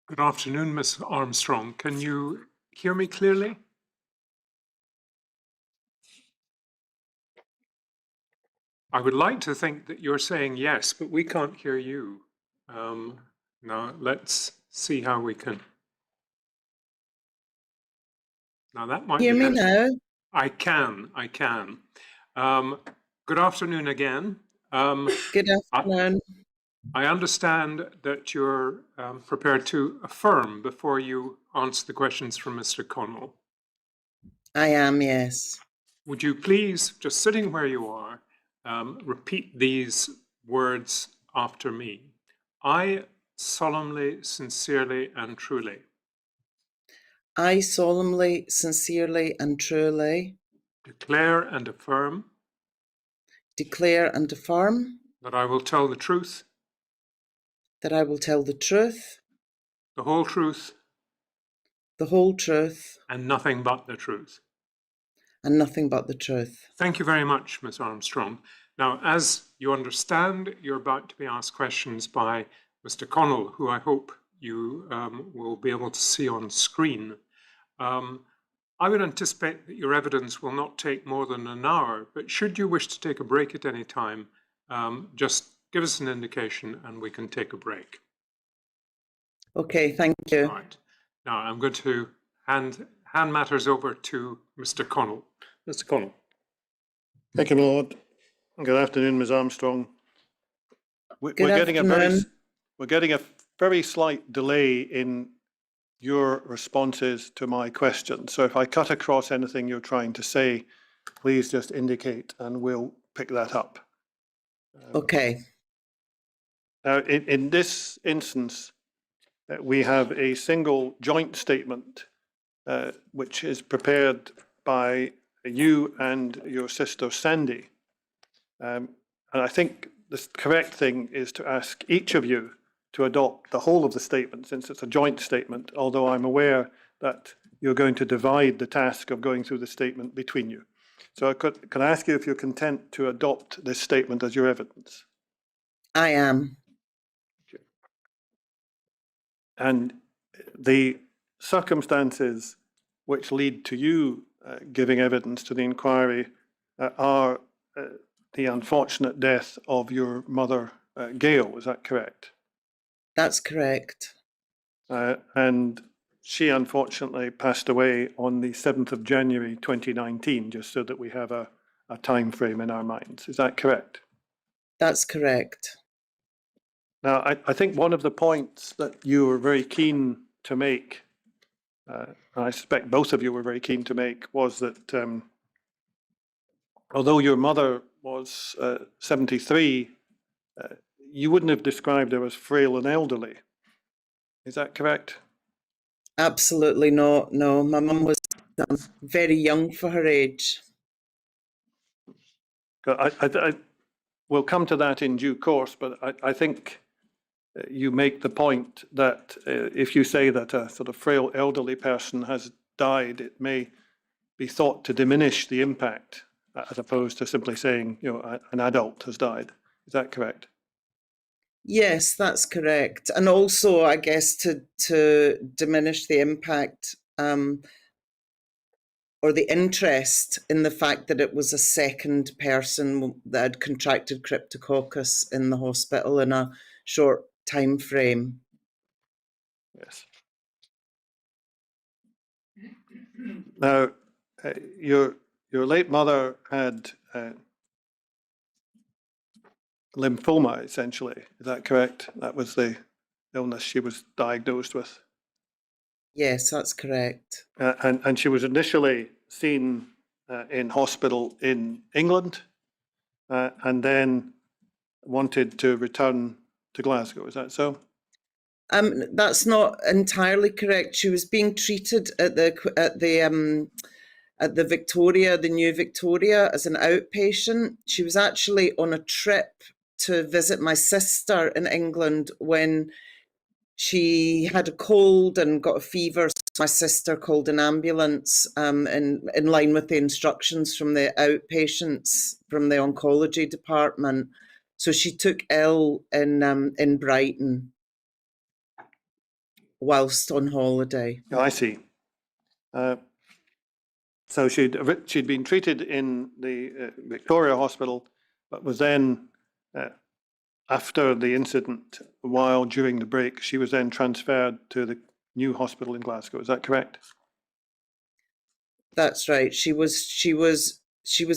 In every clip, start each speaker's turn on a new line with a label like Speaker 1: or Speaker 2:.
Speaker 1: Good afternoon, Ms. Armstrong. Can you hear me clearly? I would like to think that you're saying yes, but we can't hear you. Now, let's see how we can. Now, that might
Speaker 2: Hear
Speaker 1: be
Speaker 2: me
Speaker 1: better.
Speaker 2: now?
Speaker 1: I can. Good afternoon again.
Speaker 2: Good afternoon.
Speaker 1: I understand that you're prepared to affirm before you answer the questions from Mr. Connell.
Speaker 2: I am, yes.
Speaker 1: Would you please, just sitting where you are, repeat these words after me? I solemnly, sincerely, and truly
Speaker 2: I solemnly, sincerely, and truly
Speaker 1: declare and affirm
Speaker 2: declare and affirm
Speaker 1: that I will tell the truth,
Speaker 2: that I will tell the truth,
Speaker 1: the whole truth,
Speaker 2: the whole truth,
Speaker 1: and nothing but the truth.
Speaker 2: and nothing but the truth.
Speaker 1: Thank you very much, Ms. Armstrong. Now, as you understand, you're about to be asked questions by Mr. Connell, who I hope you will be able to see on screen. I would anticipate that your evidence will not take more than an hour, but should you wish to take a break at any time, just give us an indication and we can take a break.
Speaker 2: Okay, thank you.
Speaker 1: All right. Now I'm going to hand matters over to Mr. Connell. Mr. Connell.
Speaker 3: Thank you, my Lord. Good afternoon, Ms. Armstrong. We're getting a very slight delay in your responses to my questions. So if I cut across anything you're trying to say, please just indicate and we'll pick that up.
Speaker 2: Okay.
Speaker 3: Now, in this instance, we have a single joint statement which is prepared by you and your sister Sandy. And I think the correct thing is to ask each of you to adopt the whole of the statement, since it's a joint statement, although I'm aware that you're going to divide the task of going through the statement between you. So can I ask you if you're content to adopt this statement as your evidence?
Speaker 2: I am.
Speaker 3: Okay. And the circumstances which lead to you giving evidence to the inquiry are the unfortunate death of your mother, Gail, is that correct?
Speaker 2: That's correct.
Speaker 3: And she unfortunately passed away on the 7th of January 2019, just so that we have a time frame in our minds. Is that correct?
Speaker 2: That's correct.
Speaker 3: Now, I think one of the points that you were very keen to make, and I suspect both of you were very keen to make, was that although your mother was 73, you wouldn't have described her as frail and elderly. Is that correct?
Speaker 2: Absolutely not. No, my mum was very young for her age.
Speaker 3: We'll come to that in due course, but I think you make the point that if you say that a sort of frail elderly person has died, it may be thought to diminish the impact as opposed to simply saying, you know, an adult has died. Is that correct?
Speaker 2: Yes, that's correct. And also, I guess, to diminish the impact or the interest in the fact that it was a second person that had contracted cryptococcus in the hospital in a short time frame.
Speaker 3: Yes. Now, your late mother had lymphoma, essentially. Is that correct? That was the illness she was diagnosed with.
Speaker 2: Yes, that's correct.
Speaker 3: And she was initially seen in hospital in England and then wanted to return to Glasgow. Is that so?
Speaker 2: That's not entirely correct. She was being treated at the Victoria, the new Victoria, as an outpatient. She was actually on a trip to visit my sister in England when she had a cold and got a fever. So my sister called an ambulance in line with the instructions from the outpatients from the oncology department. So she took ill in Brighton. whilst on holiday.
Speaker 3: Yeah, I see. So she'd been treated in the Victoria Hospital, but was then, after the incident, while during the break, she was then transferred to the new hospital in Glasgow. Is that correct?
Speaker 2: That's right. She was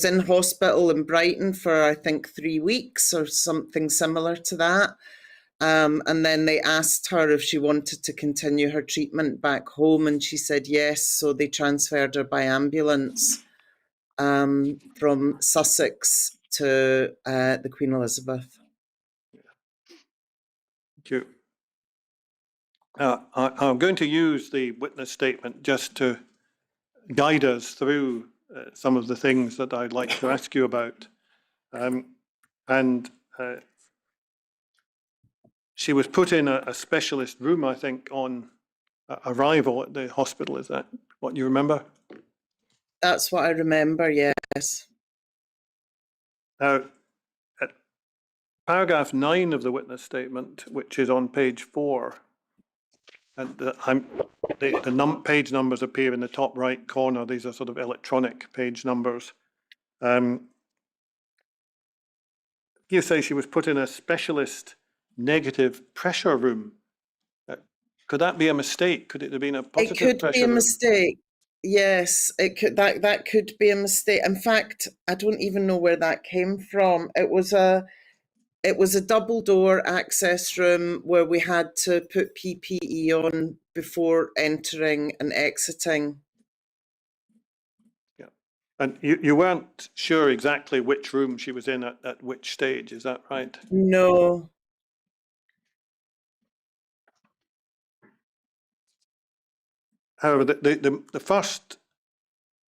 Speaker 2: in hospital in Brighton for, I think, 3 weeks or something similar to that. And then they asked her if she wanted to continue her treatment back home, and she said yes. So they transferred her by ambulance from Sussex to the Queen Elizabeth.
Speaker 3: Thank you. I'm going to use the witness statement just to guide us through some of the things that I'd like to ask you about. She was put in a specialist room, I think, on arrival at the hospital. Is that what you remember?
Speaker 2: That's what I remember, yes.
Speaker 3: Now, at paragraph 9 of the witness statement, which is on page 4, and the page numbers appear in the top right corner. These are sort of electronic page numbers. You say she was put in a specialist negative pressure room. Could that be a mistake? Could it have been a positive pressure room?
Speaker 2: It could be a mistake. Yes, it could. That could be a mistake. In fact, I don't even know where that came from. It was a double door access room where we had to put PPE on before entering and exiting.
Speaker 3: Yeah, and you weren't sure exactly which room she was in at which stage. Is that right?
Speaker 2: No.
Speaker 3: However, the first,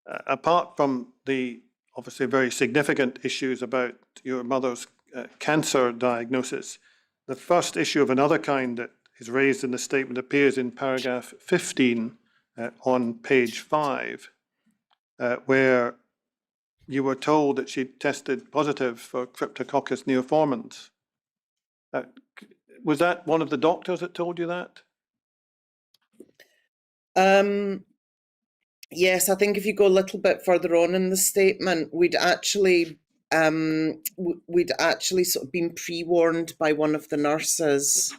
Speaker 3: apart from the obviously very significant issues about your mother's cancer diagnosis, the first issue of another kind that is raised in the statement appears in paragraph 15 on page 5, where you were told that she tested positive for Cryptococcus neoformans. Was that one of the doctors that told you that?
Speaker 2: Yes, I think if you go a little bit further on in the statement, we'd actually sort of been pre-warned by one of the nurses.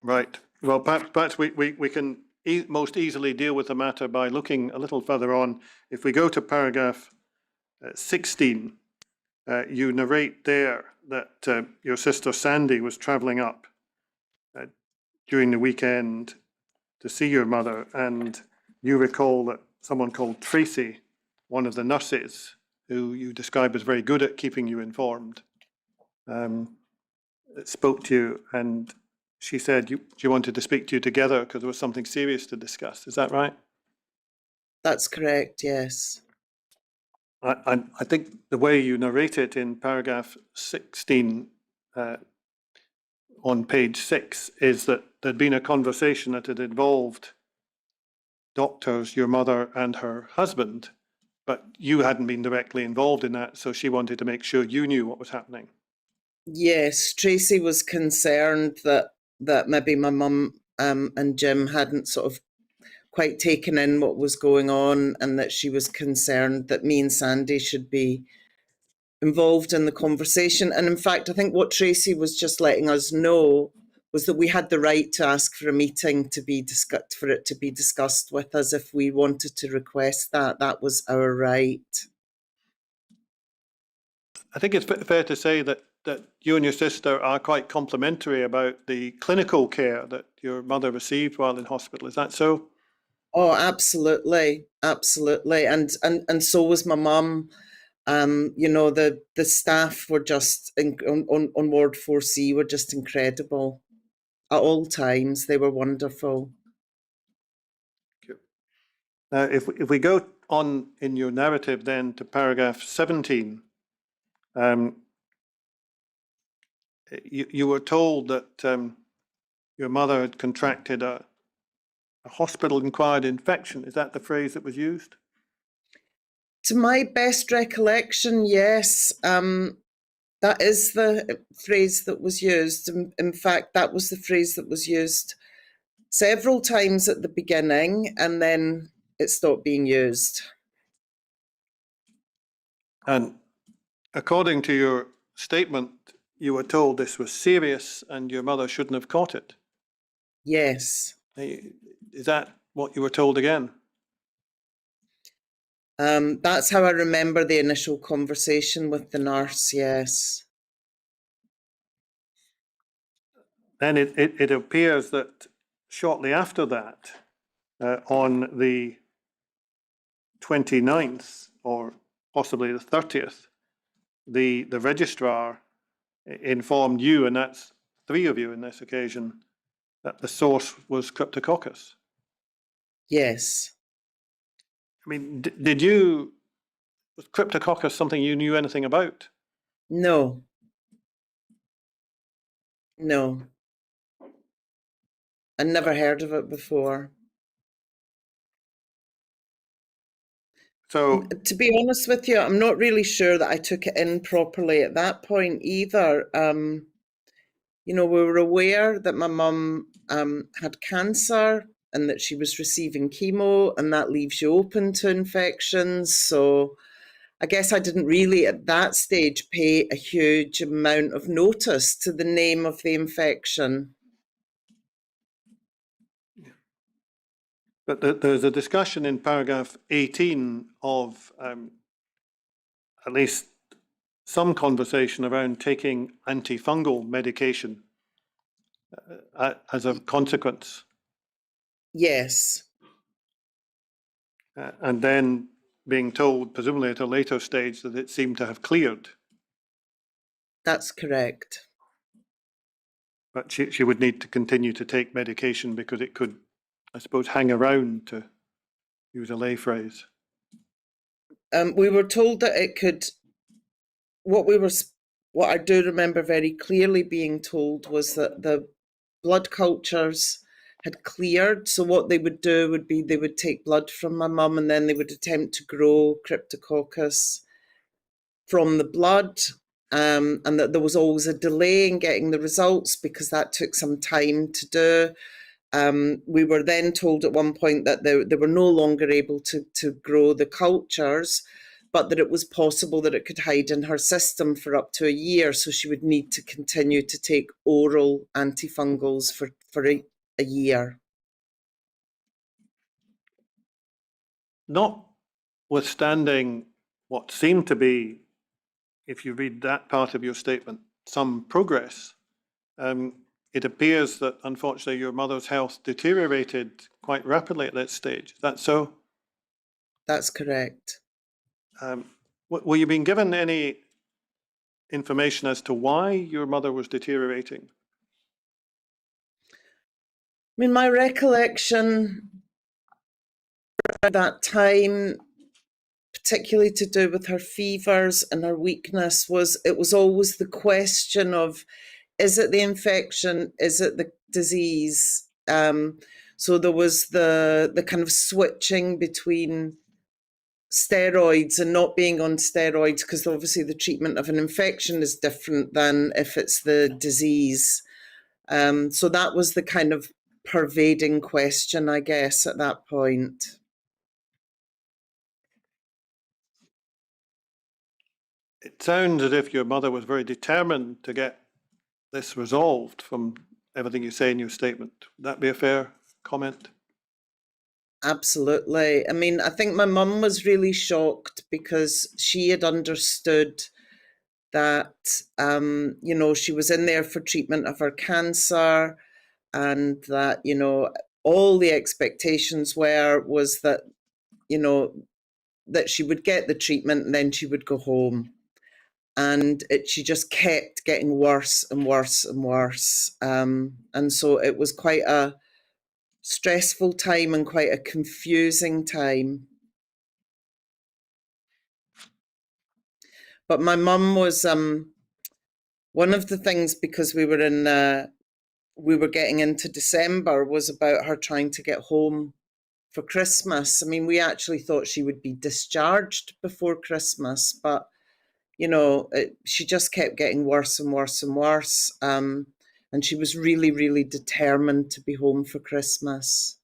Speaker 3: Right. Well, perhaps we can most easily deal with the matter by looking a little further on. If we go to paragraph 16, you narrate there that your sister Sandy was travelling up during the weekend to see your mother, and you recall that someone called Tracy, one of the nurses, who you describe as very good at keeping you informed, spoke to you, and she said she wanted to speak to you together because there was something serious to discuss. Is that right?
Speaker 2: That's correct, yes.
Speaker 3: I think the way you narrate it in paragraph 16 on page 6 is that there'd been a conversation that had involved doctors, your mother and her husband, but you hadn't been directly involved in that, so she wanted to make sure you knew what was happening.
Speaker 2: Yes, Tracy was concerned that maybe my mum and Jim hadn't sort of quite taken in what was going on, and that she was concerned that me and Sandy should be involved in the conversation. And in fact, I think what Tracy was just letting us know was that we had the right to ask for a meeting to be discussed, for it to be discussed with us if we wanted to request that. That was our right.
Speaker 3: I think it's fair to say that you and your sister are quite complimentary about the clinical care that your mother received while in hospital. Is that so?
Speaker 2: Oh, absolutely, absolutely, and so was my mum. You know, the staff were just on Ward 4C were just incredible at all times. They were wonderful.
Speaker 3: Now, if we go on in your narrative then to paragraph 17, you were told that your mother had contracted a hospital-acquired infection. Is that the phrase that was used?
Speaker 2: To my best recollection, yes. That is the phrase that was used. In fact, that was the phrase that was used several times at the beginning, and then it stopped being used.
Speaker 3: And according to your statement, you were told this was serious and your mother shouldn't have caught it.
Speaker 2: Yes.
Speaker 3: Is that what you were told again?
Speaker 2: That's how I remember the initial conversation with the nurse, yes.
Speaker 3: Then it appears that shortly after that, on the 29th or possibly the 30th, the registrar informed you, and that's 3 of you in this occasion, that the source was Cryptococcus.
Speaker 2: Yes.
Speaker 3: I mean, was Cryptococcus something you knew anything about?
Speaker 2: No. No. I never heard of it before.
Speaker 3: So,
Speaker 2: To be honest with you, I'm not really sure that I took it in properly at that point either. We were aware that my mum had cancer and that she was receiving chemo, and that leaves you open to infections. So I guess I didn't really at that stage pay a huge amount of notice to the name of the infection.
Speaker 3: but there's a discussion in paragraph 18 of at least some conversation around taking antifungal medication as a consequence.
Speaker 2: Yes,
Speaker 3: And then being told, presumably at a later stage, that it seemed to have cleared.
Speaker 2: that's correct.
Speaker 3: But she would need to continue to take medication because it could, I suppose, hang around, to use a lay phrase.
Speaker 2: We were told that it could. What I do remember very clearly being told was that the blood cultures had cleared. So what they would do would be they would take blood from my mum and then they would attempt to grow Cryptococcus from the blood, and that there was always a delay in getting the results because that took some time to do. We were then told at one point that they were no longer able to grow the cultures, but that it was possible that it could hide in her system for up to a year. So she would need to continue to take oral antifungals for a year.
Speaker 3: Notwithstanding what seemed to be, if you read that part of your statement, some progress, it appears that unfortunately your mother's health deteriorated quite rapidly at that stage. Is that so?
Speaker 2: That's correct.
Speaker 3: Were you being given any information as to why your mother was deteriorating?
Speaker 2: I mean, my recollection at that time, particularly to do with her fevers and her weakness, it was always the question of, is it the infection? Is it the disease? So there was the kind of switching between steroids and not being on steroids, because obviously the treatment of an infection is different than if it's the disease. So that was the kind of pervading question, I guess, at that point.
Speaker 3: It sounds as if your mother was very determined to get this resolved from everything you say in your statement. Would that be a fair comment?
Speaker 2: Absolutely. I mean, I think my mum was really shocked because she had understood that, she was in there for treatment of her cancer, and that, all the expectations was that, that she would get the treatment and then she would go home. And she just kept getting worse and worse and worse. And so it was quite a stressful time and quite a confusing time. But my mum was one of the things, because we were getting into December, was about her trying to get home for Christmas. I mean, we actually thought she would be discharged before Christmas, but she just kept getting worse and worse and worse. And she was really, really determined to be home for Christmas.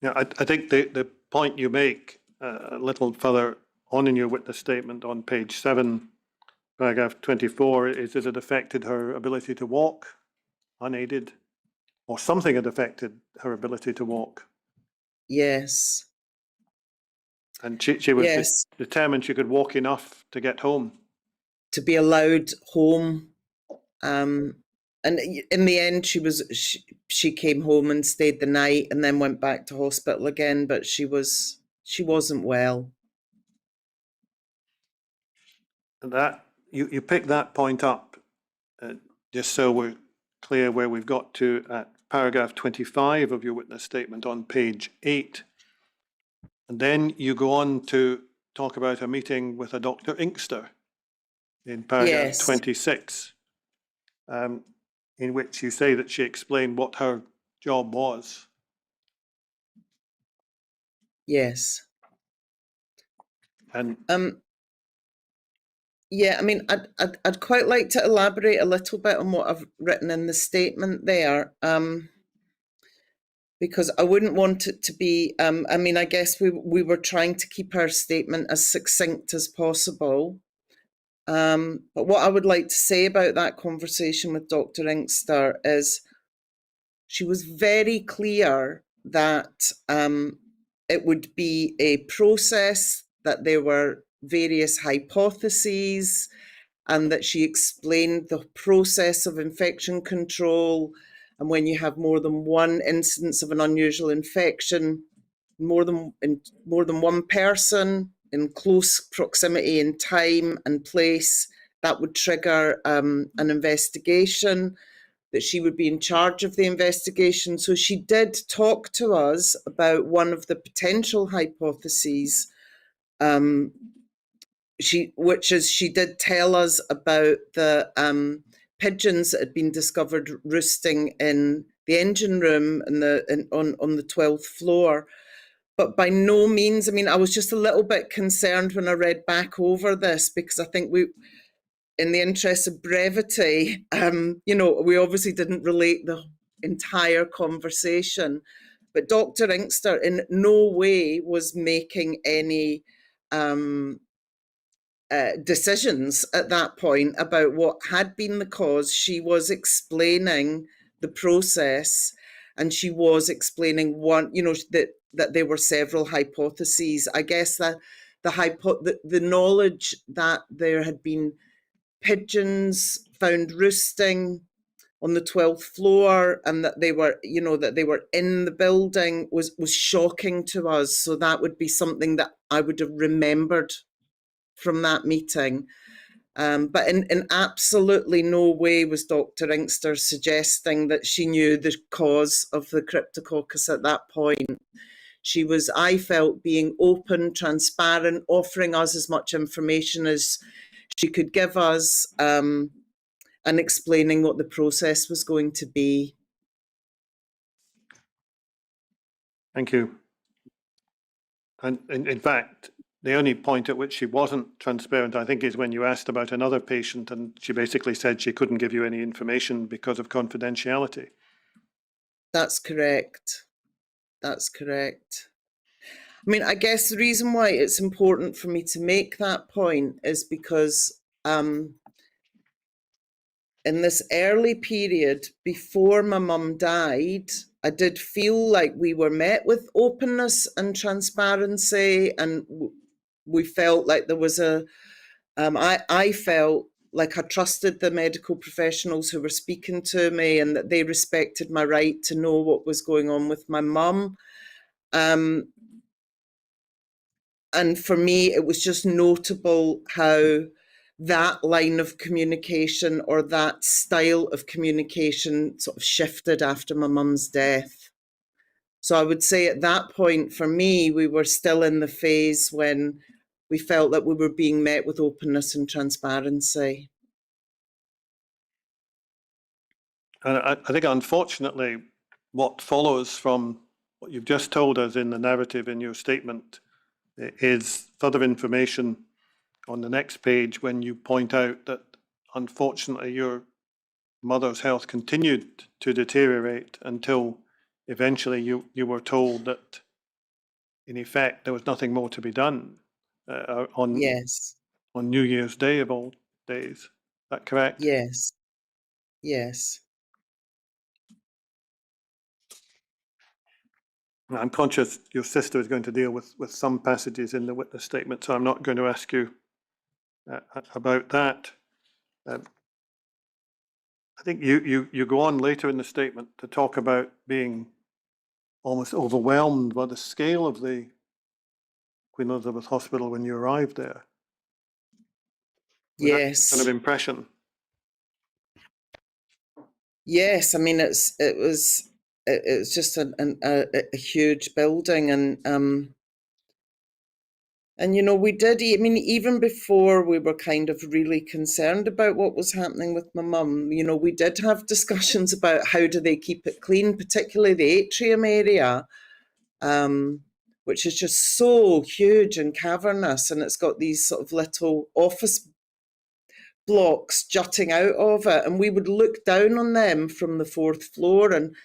Speaker 3: Yeah, I think the point you make a little further on in your witness statement on page 7, paragraph 24, is that it affected her ability to walk unaided, or something had affected her ability to walk.
Speaker 2: Yes.
Speaker 3: And she was
Speaker 2: Yes.
Speaker 3: determined she could walk enough to get home.
Speaker 2: To be allowed home. And in the end, she came home and stayed the night and then went back to hospital again, but she wasn't well.
Speaker 3: And that you pick that point up, just so we're clear where we've got to at paragraph 25 of your witness statement on page 8. And then you go on to talk about a meeting with a Dr. Inkster in paragraph
Speaker 2: Yes.
Speaker 3: 26, in which you say that she explained what her job was.
Speaker 2: Yes.
Speaker 3: And
Speaker 2: yeah, I mean, I'd quite like to elaborate a little bit on what I've written in the statement there, because I wouldn't want it to be. I mean, I guess we were trying to keep our statement as succinct as possible. But what I would like to say about that conversation with Dr. Inkster is she was very clear that it would be a process, that there were various hypotheses, and that she explained the process of infection control. And when you have more than one instance of an unusual infection, more than one person in close proximity in time and place, that would trigger an investigation, that she would be in charge of the investigation. So she did talk to us about one of the potential hypotheses, she did tell us about the pigeons that had been discovered roosting in the engine room on the 12th floor. But by no means, I mean, I was just a little bit concerned when I read back over this, because I think in the interest of brevity, we obviously didn't relate the entire conversation. But Dr. Inkster in no way was making any decisions at that point about what had been the cause. She was explaining the process, and she was explaining that there were several hypotheses. I guess that the knowledge that there had been pigeons found roosting on the 12th floor, and that they were in the building was shocking to us. So that would be something that I would have remembered from that meeting. But in absolutely no way was Dr. Inkster suggesting that she knew the cause of the cryptococcus at that point. She was, I felt, being open, transparent, offering us as much information as she could give us, and explaining what the process was going to be.
Speaker 3: thank you. And in fact, the only point at which she wasn't transparent, I think, is when you asked about another patient, and she basically said she couldn't give you any information because of confidentiality.
Speaker 2: That's correct. That's correct. I mean, I guess the reason why it's important for me to make that point is because in this early period before my mum died, I did feel like we were met with openness and transparency, and we felt like there was I felt like I trusted the medical professionals who were speaking to me, and that they respected my right to know what was going on with my mum. And for me, it was just notable how that line of communication, or that style of communication, sort of shifted after my mum's death. So I would say at that point, for me, we were still in the phase when we felt that we were being met with openness and transparency.
Speaker 3: And I think, unfortunately, what follows from what you've just told us in the narrative in your statement is further information on the next page when you point out that unfortunately your mother's health continued to deteriorate until eventually you were told that in effect there was nothing more to be done on
Speaker 2: Yes,
Speaker 3: New Year's Day of all days. Is that correct?
Speaker 2: yes, yes.
Speaker 3: I'm conscious your sister is going to deal with some passages in the witness statement, so I'm not going to ask you about that. I think you go on later in the statement to talk about being almost overwhelmed by the scale of the Queen Elizabeth Hospital when you arrived there. Was that
Speaker 2: Yes.
Speaker 3: kind of impression?
Speaker 2: Yes, I mean it was just a huge building, and you know we did. I mean, even before we were kind of really concerned about what was happening with my mum, you know, we did have discussions about how do they keep it clean, particularly the atrium area, which is just so huge and cavernous, and it's got these sort of little office blocks jutting out of it, and we would look down on them from the fourth floor and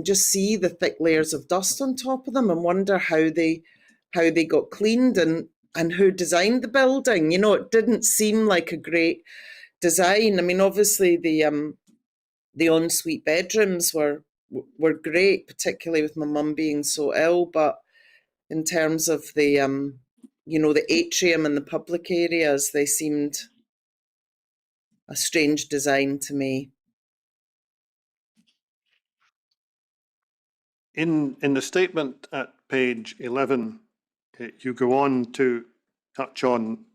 Speaker 2: just see the thick layers of dust on top of them and wonder how they got cleaned and who designed the building. You know, it didn't seem like a great design. I mean, obviously the ensuite bedrooms were great, particularly with my mum being so ill, but in terms of the you know, the atrium and the public areas, they seemed a strange design to me.
Speaker 3: In the statement at page 11, you go on to touch on.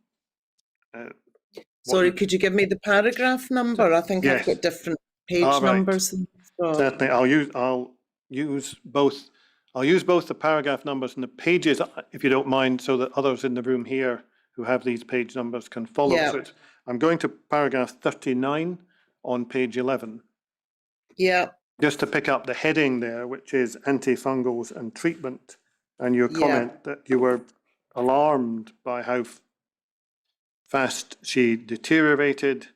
Speaker 2: Sorry, could you give me the paragraph number? I think
Speaker 3: Yes.
Speaker 2: I've got different page
Speaker 3: All right.
Speaker 2: numbers than you've got.
Speaker 3: Certainly, I'll use both. I'll use both the paragraph numbers and the pages, if you don't mind, so that others in the room here who have these page numbers can follow.
Speaker 2: Yeah.
Speaker 3: So I'm going to paragraph 39 on page 11.
Speaker 2: Yeah.
Speaker 3: Just to pick up the heading there, which is antifungals and treatment, and your comment that you were alarmed by how fast she deteriorated,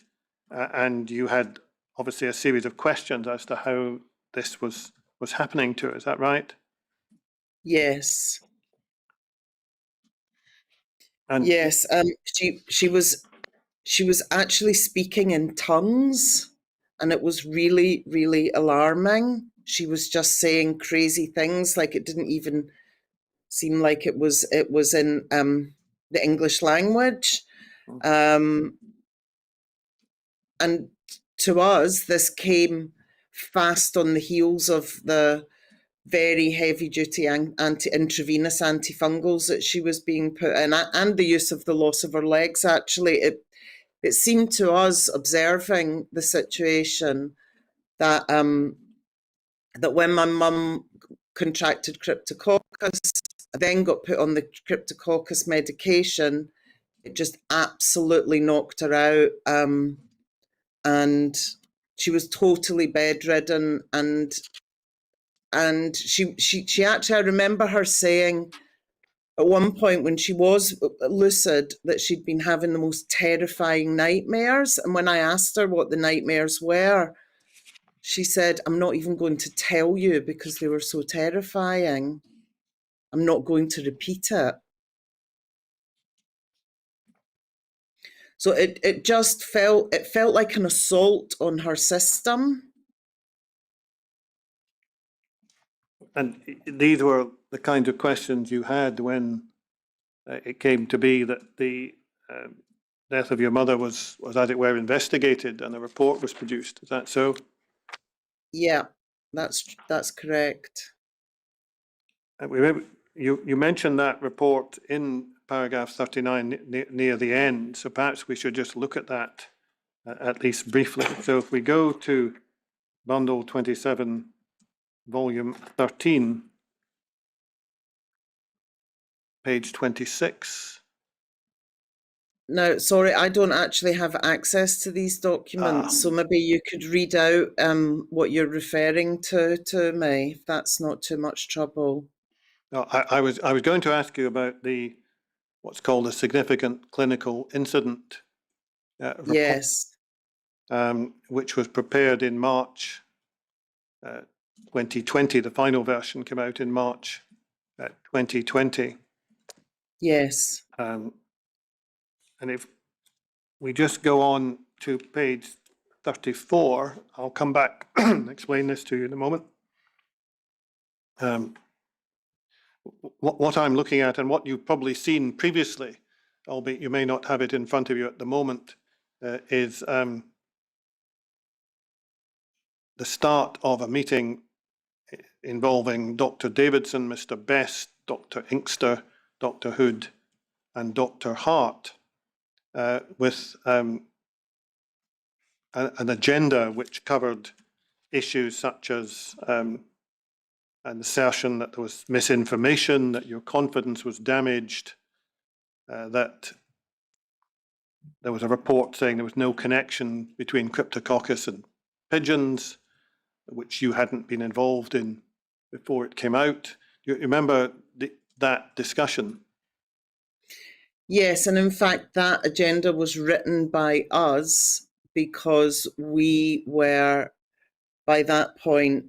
Speaker 3: and you had obviously a series of questions as to how this was happening to her. Is that right?
Speaker 2: Yes.
Speaker 3: And
Speaker 2: yes. She was actually speaking in tongues, and it was really, really alarming. She was just saying crazy things, like it didn't even seem like it was in the English language. And to us, this came fast on the heels of the very heavy duty intravenous antifungals that she was being put in, and the use of the loss of her legs. Actually, it seemed to us, observing the situation, that that when my mum contracted cryptococcus, then got put on the cryptococcus medication, it just absolutely knocked her out. And she was totally bedridden, and she actually, I remember her saying at one point when she was lucid that she'd been having the most terrifying nightmares, and when I asked her what the nightmares were, she said, "I'm not even going to tell you because they were so terrifying. I'm not going to repeat it." So it just felt like an assault on her system.
Speaker 3: And these were the kinds of questions you had when it came to be that the death of your mother was, as it were, investigated and a report was produced. Is that so?
Speaker 2: Yeah, that's correct.
Speaker 3: You mentioned that report in paragraph 39 near the end, so perhaps we should just look at that at least briefly. So if we go to bundle 27, volume 13, page 26.
Speaker 2: Now, sorry, I don't actually have access to these documents, so maybe you could read out what you're referring to me, if that's not too much trouble.
Speaker 3: No, I was going to ask you about what's called a significant clinical incident report,
Speaker 2: Yes.
Speaker 3: which was prepared in March 2020. The final version came out in March 2020.
Speaker 2: Yes.
Speaker 3: And if we just go on to page 34, I'll come back and explain this to you in a moment. What I'm looking at, and what you've probably seen previously, albeit you may not have it in front of you at the moment, is the start of a meeting involving Dr. Davidson, Mr. Best, Dr. Inkster, Dr. Hood, and Dr. Hart, with an agenda which covered issues such as an assertion that there was misinformation, that your confidence was damaged, that there was a report saying there was no connection between Cryptococcus and pigeons, which you hadn't been involved in before it came out. You remember that discussion?
Speaker 2: Yes, and in fact, that agenda was written by us because we were, by that point,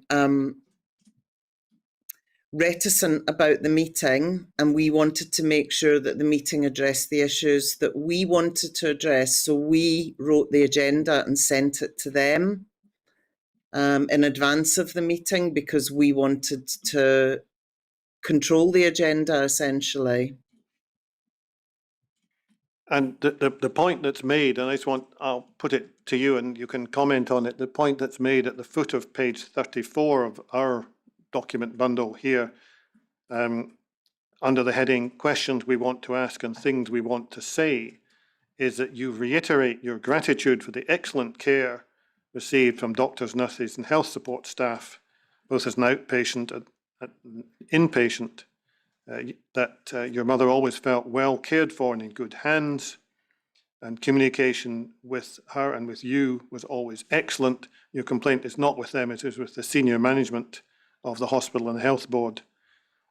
Speaker 2: reticent about the meeting, and we wanted to make sure that the meeting addressed the issues that we wanted to address. So we wrote the agenda and sent it to them in advance of the meeting because we wanted to control the agenda, essentially.
Speaker 3: And the point that's made, and I'll put it to you and you can comment on it, the point that's made at the foot of page 34 of our document bundle here, under the heading questions we want to ask and things we want to say, is that you reiterate your gratitude for the excellent care received from doctors, nurses and health support staff, both as an outpatient and inpatient, that your mother always felt well cared for and in good hands, and communication with her and with you was always excellent. Your complaint is not with them, it is with the senior management of the hospital and health board.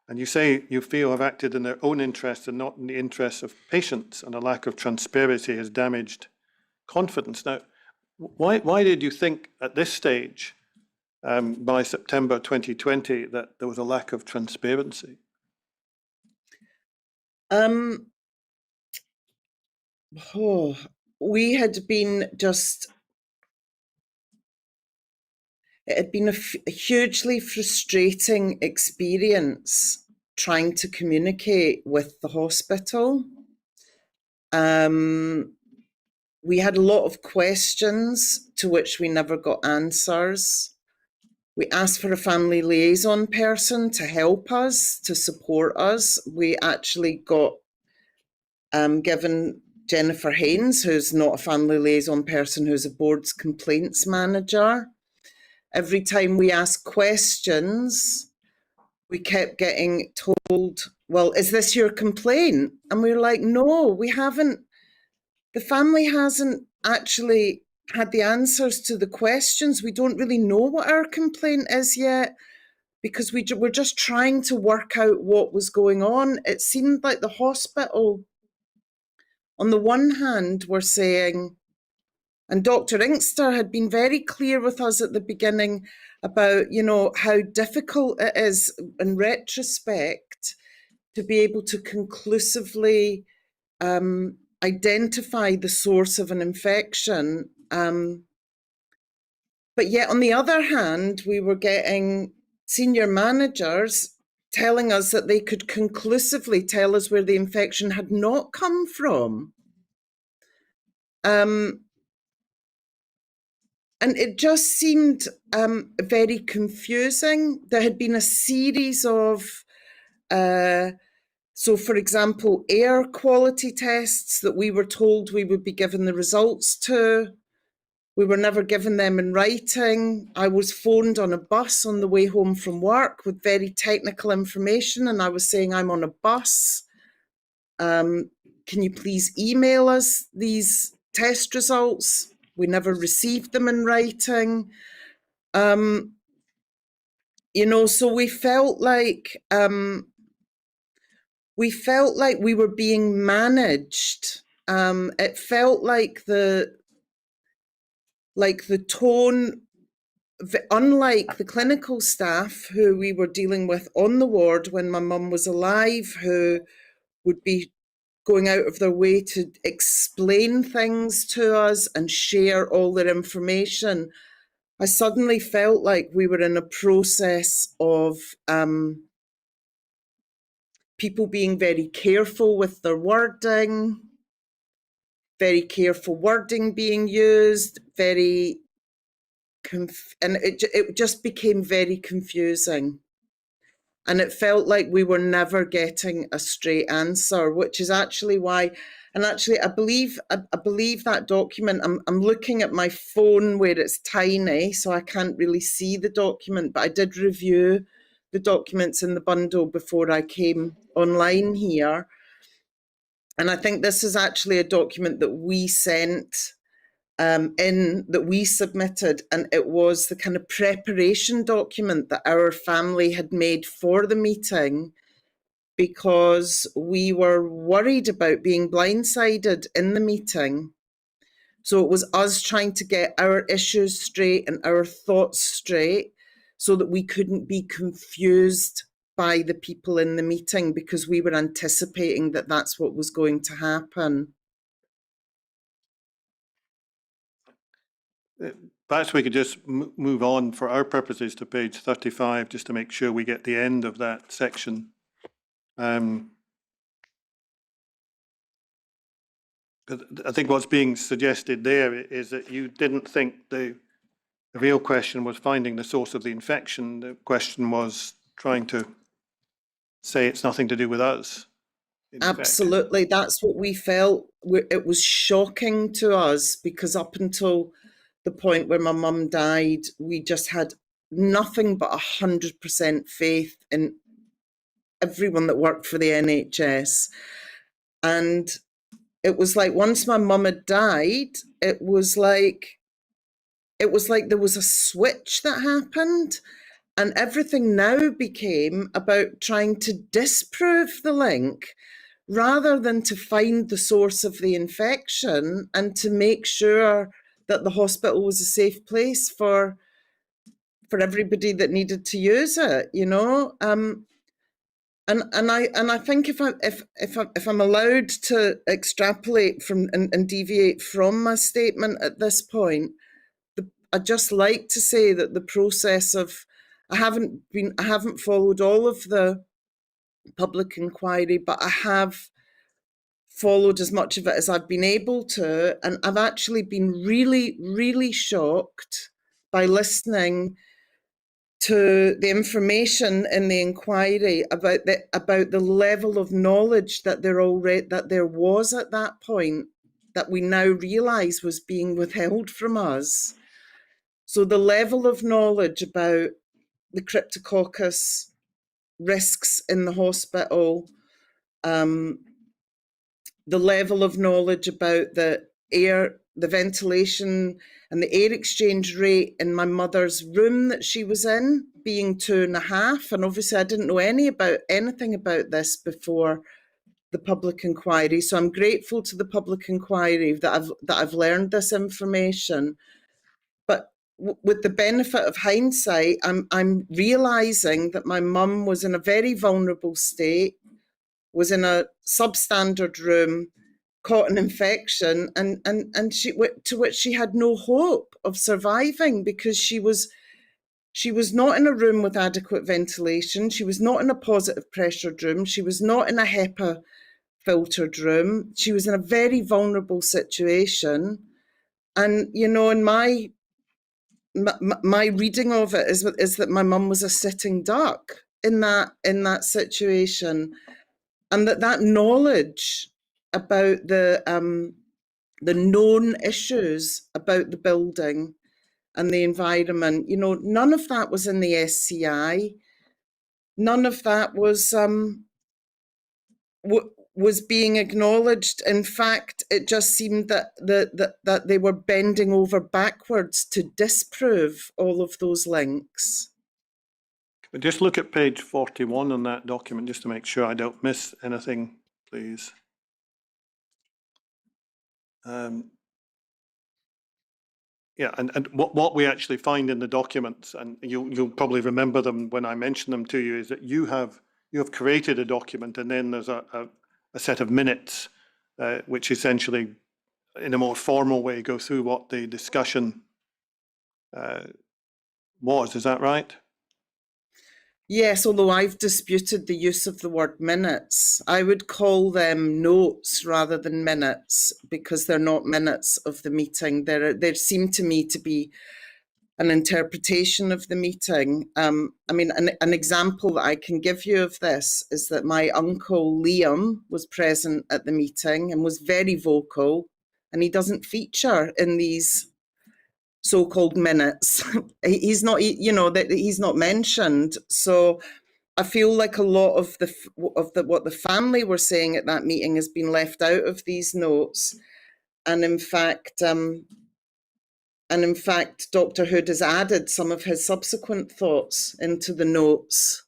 Speaker 3: And you say you feel have acted in their own interests and not in the interests of patients, and a lack of transparency has damaged confidence. Now, why did you think at this stage, by September 2020, that there was a lack of transparency?
Speaker 2: We had been it had been a hugely frustrating experience trying to communicate with the hospital. We had a lot of questions to which we never got answers. We asked for a family liaison person to help us, to support us. We actually got given Jennifer Haynes, who's not a family liaison person, who's a board's complaints manager. Every time we asked questions, we kept getting told, well, is this your complaint? And we were like, no, we haven't. The family hasn't actually had the answers to the questions. We don't really know what our complaint is yet because we're just trying to work out what was going on. It seemed like the hospital, on the one hand, were saying, and Dr. Inkster had been very clear with us at the beginning about, how difficult it is in retrospect to be able to conclusively identify the source of an infection. But yet, on the other hand, we were getting senior managers telling us that they could conclusively tell us where the infection had not come from. And it just seemed very confusing. There had been a series of, so for example, air quality tests that we were told we would be given the results to. We were never given them in writing. I was phoned on a bus on the way home from work with very technical information, and I was saying, I'm on a bus. Can you please email us these test results? We never received them in writing. So we felt like we felt like we were being managed. It felt like the tone, unlike the clinical staff who we were dealing with on the ward when my mum was alive, who would be going out of their way to explain things to us and share all their information. I suddenly felt like we were in a process of people being very careful with their wording, very careful wording being used, and it just became very confusing. And it felt like we were never getting a straight answer, which is actually why, and actually I believe that document, I'm looking at my phone where it's tiny, so I can't really see the document, but I did review the documents in the bundle before I came online here. And I think this is actually a document that we sent that we submitted, and it was the kind of preparation document that our family had made for the meeting because we were worried about being blindsided in the meeting. So it was us trying to get our issues straight and our thoughts straight so that we couldn't be confused by the people in the meeting, because we were anticipating that that's what was going to happen.
Speaker 3: Perhaps we could just move on for our purposes to page 35, just to make sure we get the end of that section. I think what's being suggested there is that you didn't think the real question was finding the source of the infection. The question was trying to say it's nothing to do with us.
Speaker 2: Absolutely, that's what we felt. It was shocking to us because up until the point where my mum died, we just had nothing but 100% faith in everyone that worked for the NHS. And it was like once my mum had died, it was like there was a switch that happened, and everything now became about trying to disprove the link rather than to find the source of the infection and to make sure that the hospital was a safe place for everybody that needed to use it, you know. And I think if I'm allowed to extrapolate from and deviate from my statement at this point, I'd just like to say that the process of I haven't followed all of the public inquiry, but I have followed as much of it as I've been able to, and I've actually been really, really shocked by listening to the information in the inquiry about the level of knowledge that there was at that point that we now realise was being withheld from us. So the level of knowledge about the cryptococcus risks in the hospital, the level of knowledge about the ventilation and the air exchange rate in my mother's room that she was in being 2.5. And obviously I didn't know anything about this before the public inquiry. So I'm grateful to the public inquiry that I've learned this information. But with the benefit of hindsight, I'm realising that my mum was in a very vulnerable state, was in a substandard room, caught an infection, and to which she had no hope of surviving because she was not in a room with adequate ventilation. She was not in a positive pressured room. She was not in a HEPA filtered room. She was in a very vulnerable situation. And, you know, in my reading of it is that my mum was a sitting duck in that situation. And that knowledge about the known issues about the building and the environment, you know, none of that was in the SCI. None of that was being acknowledged. In fact, it just seemed that they were bending over backwards to disprove all of those links.
Speaker 3: But just look at page 41 on that document, just to make sure I don't miss anything, please. Yeah, and what we actually find in the documents, and you'll probably remember them when I mention them to you, is that you have created a document, and then there's a set of minutes, which essentially, in a more formal way, go through what the discussion was. Is that right?
Speaker 2: Yes, although I've disputed the use of the word minutes. I would call them notes rather than minutes, because they're not minutes of the meeting. There seem to me to be an interpretation of the meeting. I mean, an example that I can give you of this is that my uncle Liam was present at the meeting and was very vocal, and he doesn't feature in these so-called minutes. He's not, you know, that he's not mentioned. So I feel like a lot of what the family were saying at that meeting has been left out of these notes, and in fact, Dr. Hood has added some of his subsequent thoughts into the notes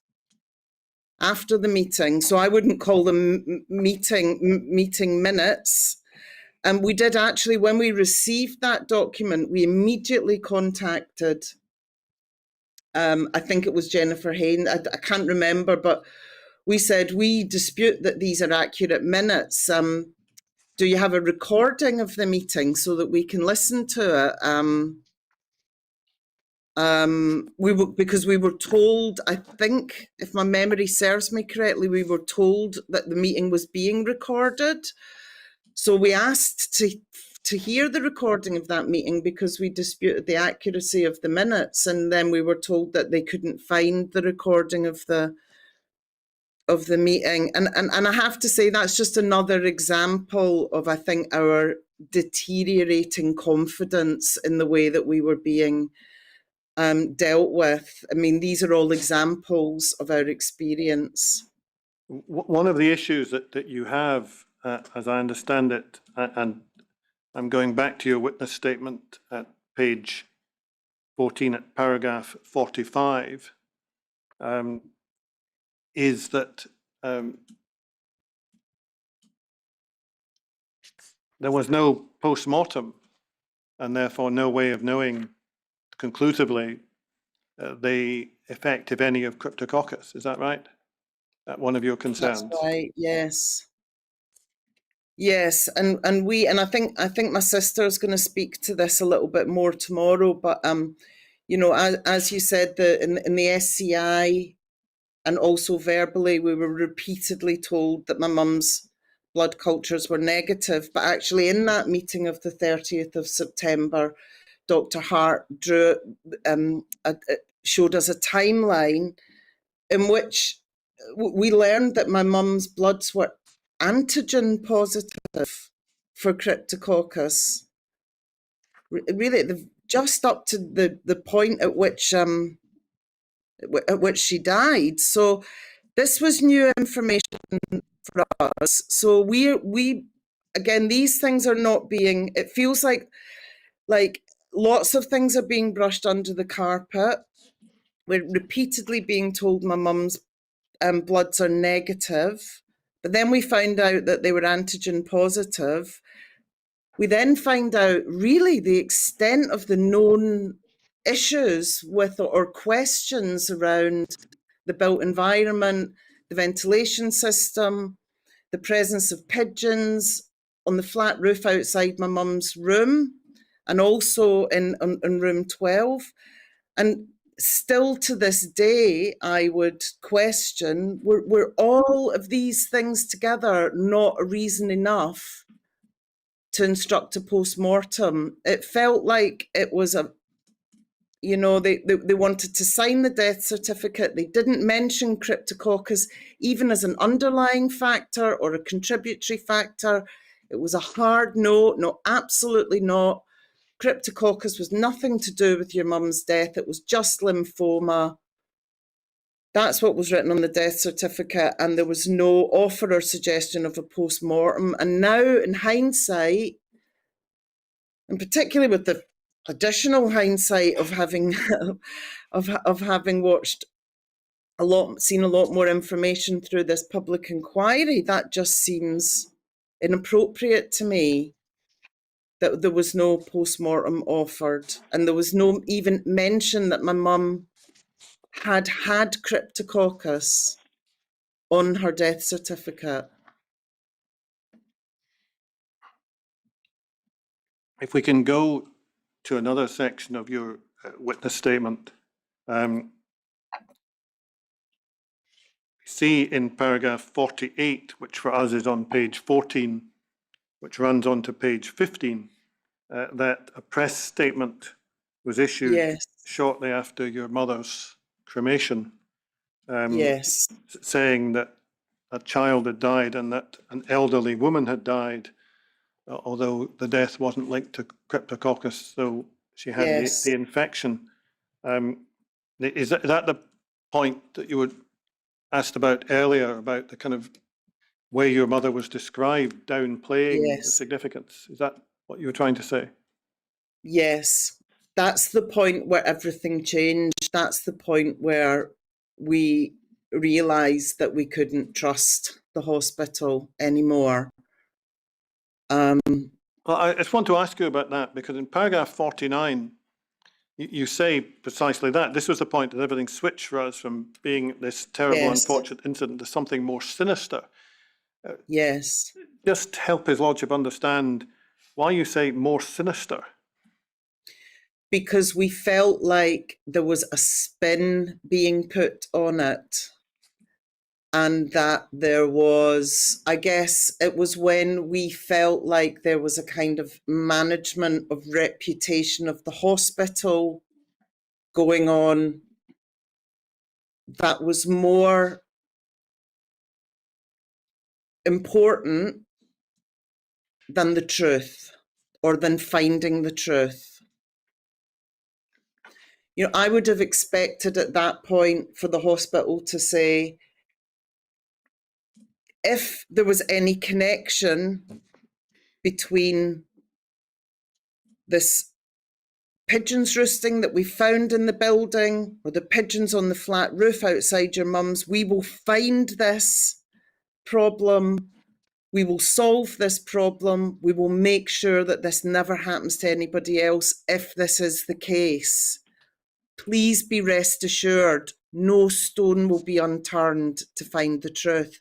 Speaker 2: after the meeting. So I wouldn't call them meeting minutes. And we did actually, when we received that document, we immediately contacted, I think it was Jennifer Hayne, I can't remember, but we said, we dispute that these are accurate minutes. Do you have a recording of the meeting so that we can listen to it? Because we were told, I think, if my memory serves me correctly, we were told that the meeting was being recorded. So we asked to hear the recording of that meeting because we disputed the accuracy of the minutes, and then we were told that they couldn't find the recording of the meeting. And I have to say, that's just another example of, I think, our deteriorating confidence in the way that we were being dealt with. I mean, these are all examples of our experience.
Speaker 3: One of the issues that you have, as I understand it, and I'm going back to your witness statement at page 14 at paragraph 45, is that there was no post-mortem, and therefore no way of knowing conclusively the effect, if any, of Cryptococcus. Is that right? One of your concerns?
Speaker 2: That's right. Yes. Yes, and I think my sister is going to speak to this a little bit more tomorrow. But you know, as you said, in the SCI and also verbally, we were repeatedly told that my mum's blood cultures were negative. But actually, in that meeting of the 30th of September, Dr. Hart showed us a timeline in which we learned that my mum's bloods were antigen positive for Cryptococcus. Really, just up to the point at which she died. So this was new information for us. So we again, these things are not being. It feels like lots of things are being brushed under the carpet. We're repeatedly being told my mum's bloods are negative. But then we found out that they were antigen positive. We then find out really the extent of the known issues with or questions around the built environment, the ventilation system, the presence of pigeons on the flat roof outside my mum's room, and also in room 12. And still to this day, I would question, were all of these things together not a reason enough to instruct a post-mortem? It felt like it was they wanted to sign the death certificate. They didn't mention Cryptococcus even as an underlying factor or a contributory factor. It was a hard no, absolutely not. Cryptococcus was nothing to do with your mum's death. It was just lymphoma. That's what was written on the death certificate, and there was no offer or suggestion of a post-mortem. And now, in hindsight, and particularly with the additional hindsight of having of having watched seen a lot more information through this public inquiry. That just seems inappropriate to me, that there was no post-mortem offered, and there was no even mention that my mum had cryptococcus on her death certificate.
Speaker 3: If we can go to another section of your witness statement. See in paragraph 48, which for us is on page 14, which runs on to page 15, that a press statement was issued
Speaker 2: Yes.
Speaker 3: shortly after your mother's cremation,
Speaker 2: Yes.
Speaker 3: saying that a child had died and that an elderly woman had died, although the death wasn't linked to cryptococcus, so she had
Speaker 2: Yes.
Speaker 3: the infection. Is that the point that you were asked about earlier, about the kind of way your mother was described, downplaying the
Speaker 2: Yes.
Speaker 3: significance? Is that what you were trying to say?
Speaker 2: Yes. That's the point where everything changed. That's the point where we realised that we couldn't trust the hospital anymore.
Speaker 3: Well, I just want to ask you about that, because in paragraph 49, you say precisely that. This was the point that everything switched for us from being this terrible,
Speaker 2: Yes.
Speaker 3: unfortunate incident to something more sinister.
Speaker 2: Yes.
Speaker 3: Just help His Lordship understand why you say more sinister.
Speaker 2: Because we felt like there was a spin being put on it, and that there was, I guess it was when we felt like there was a kind of management of reputation of the hospital going on that was more important than the truth, or than finding the truth. You know, I would have expected at that point for the hospital to say, if there was any connection between this pigeons roosting that we found in the building or the pigeons on the flat roof outside your mum's, we will find this problem. We will solve this problem. We will make sure that this never happens to anybody else if this is the case. Please be rest assured, no stone will be unturned to find the truth.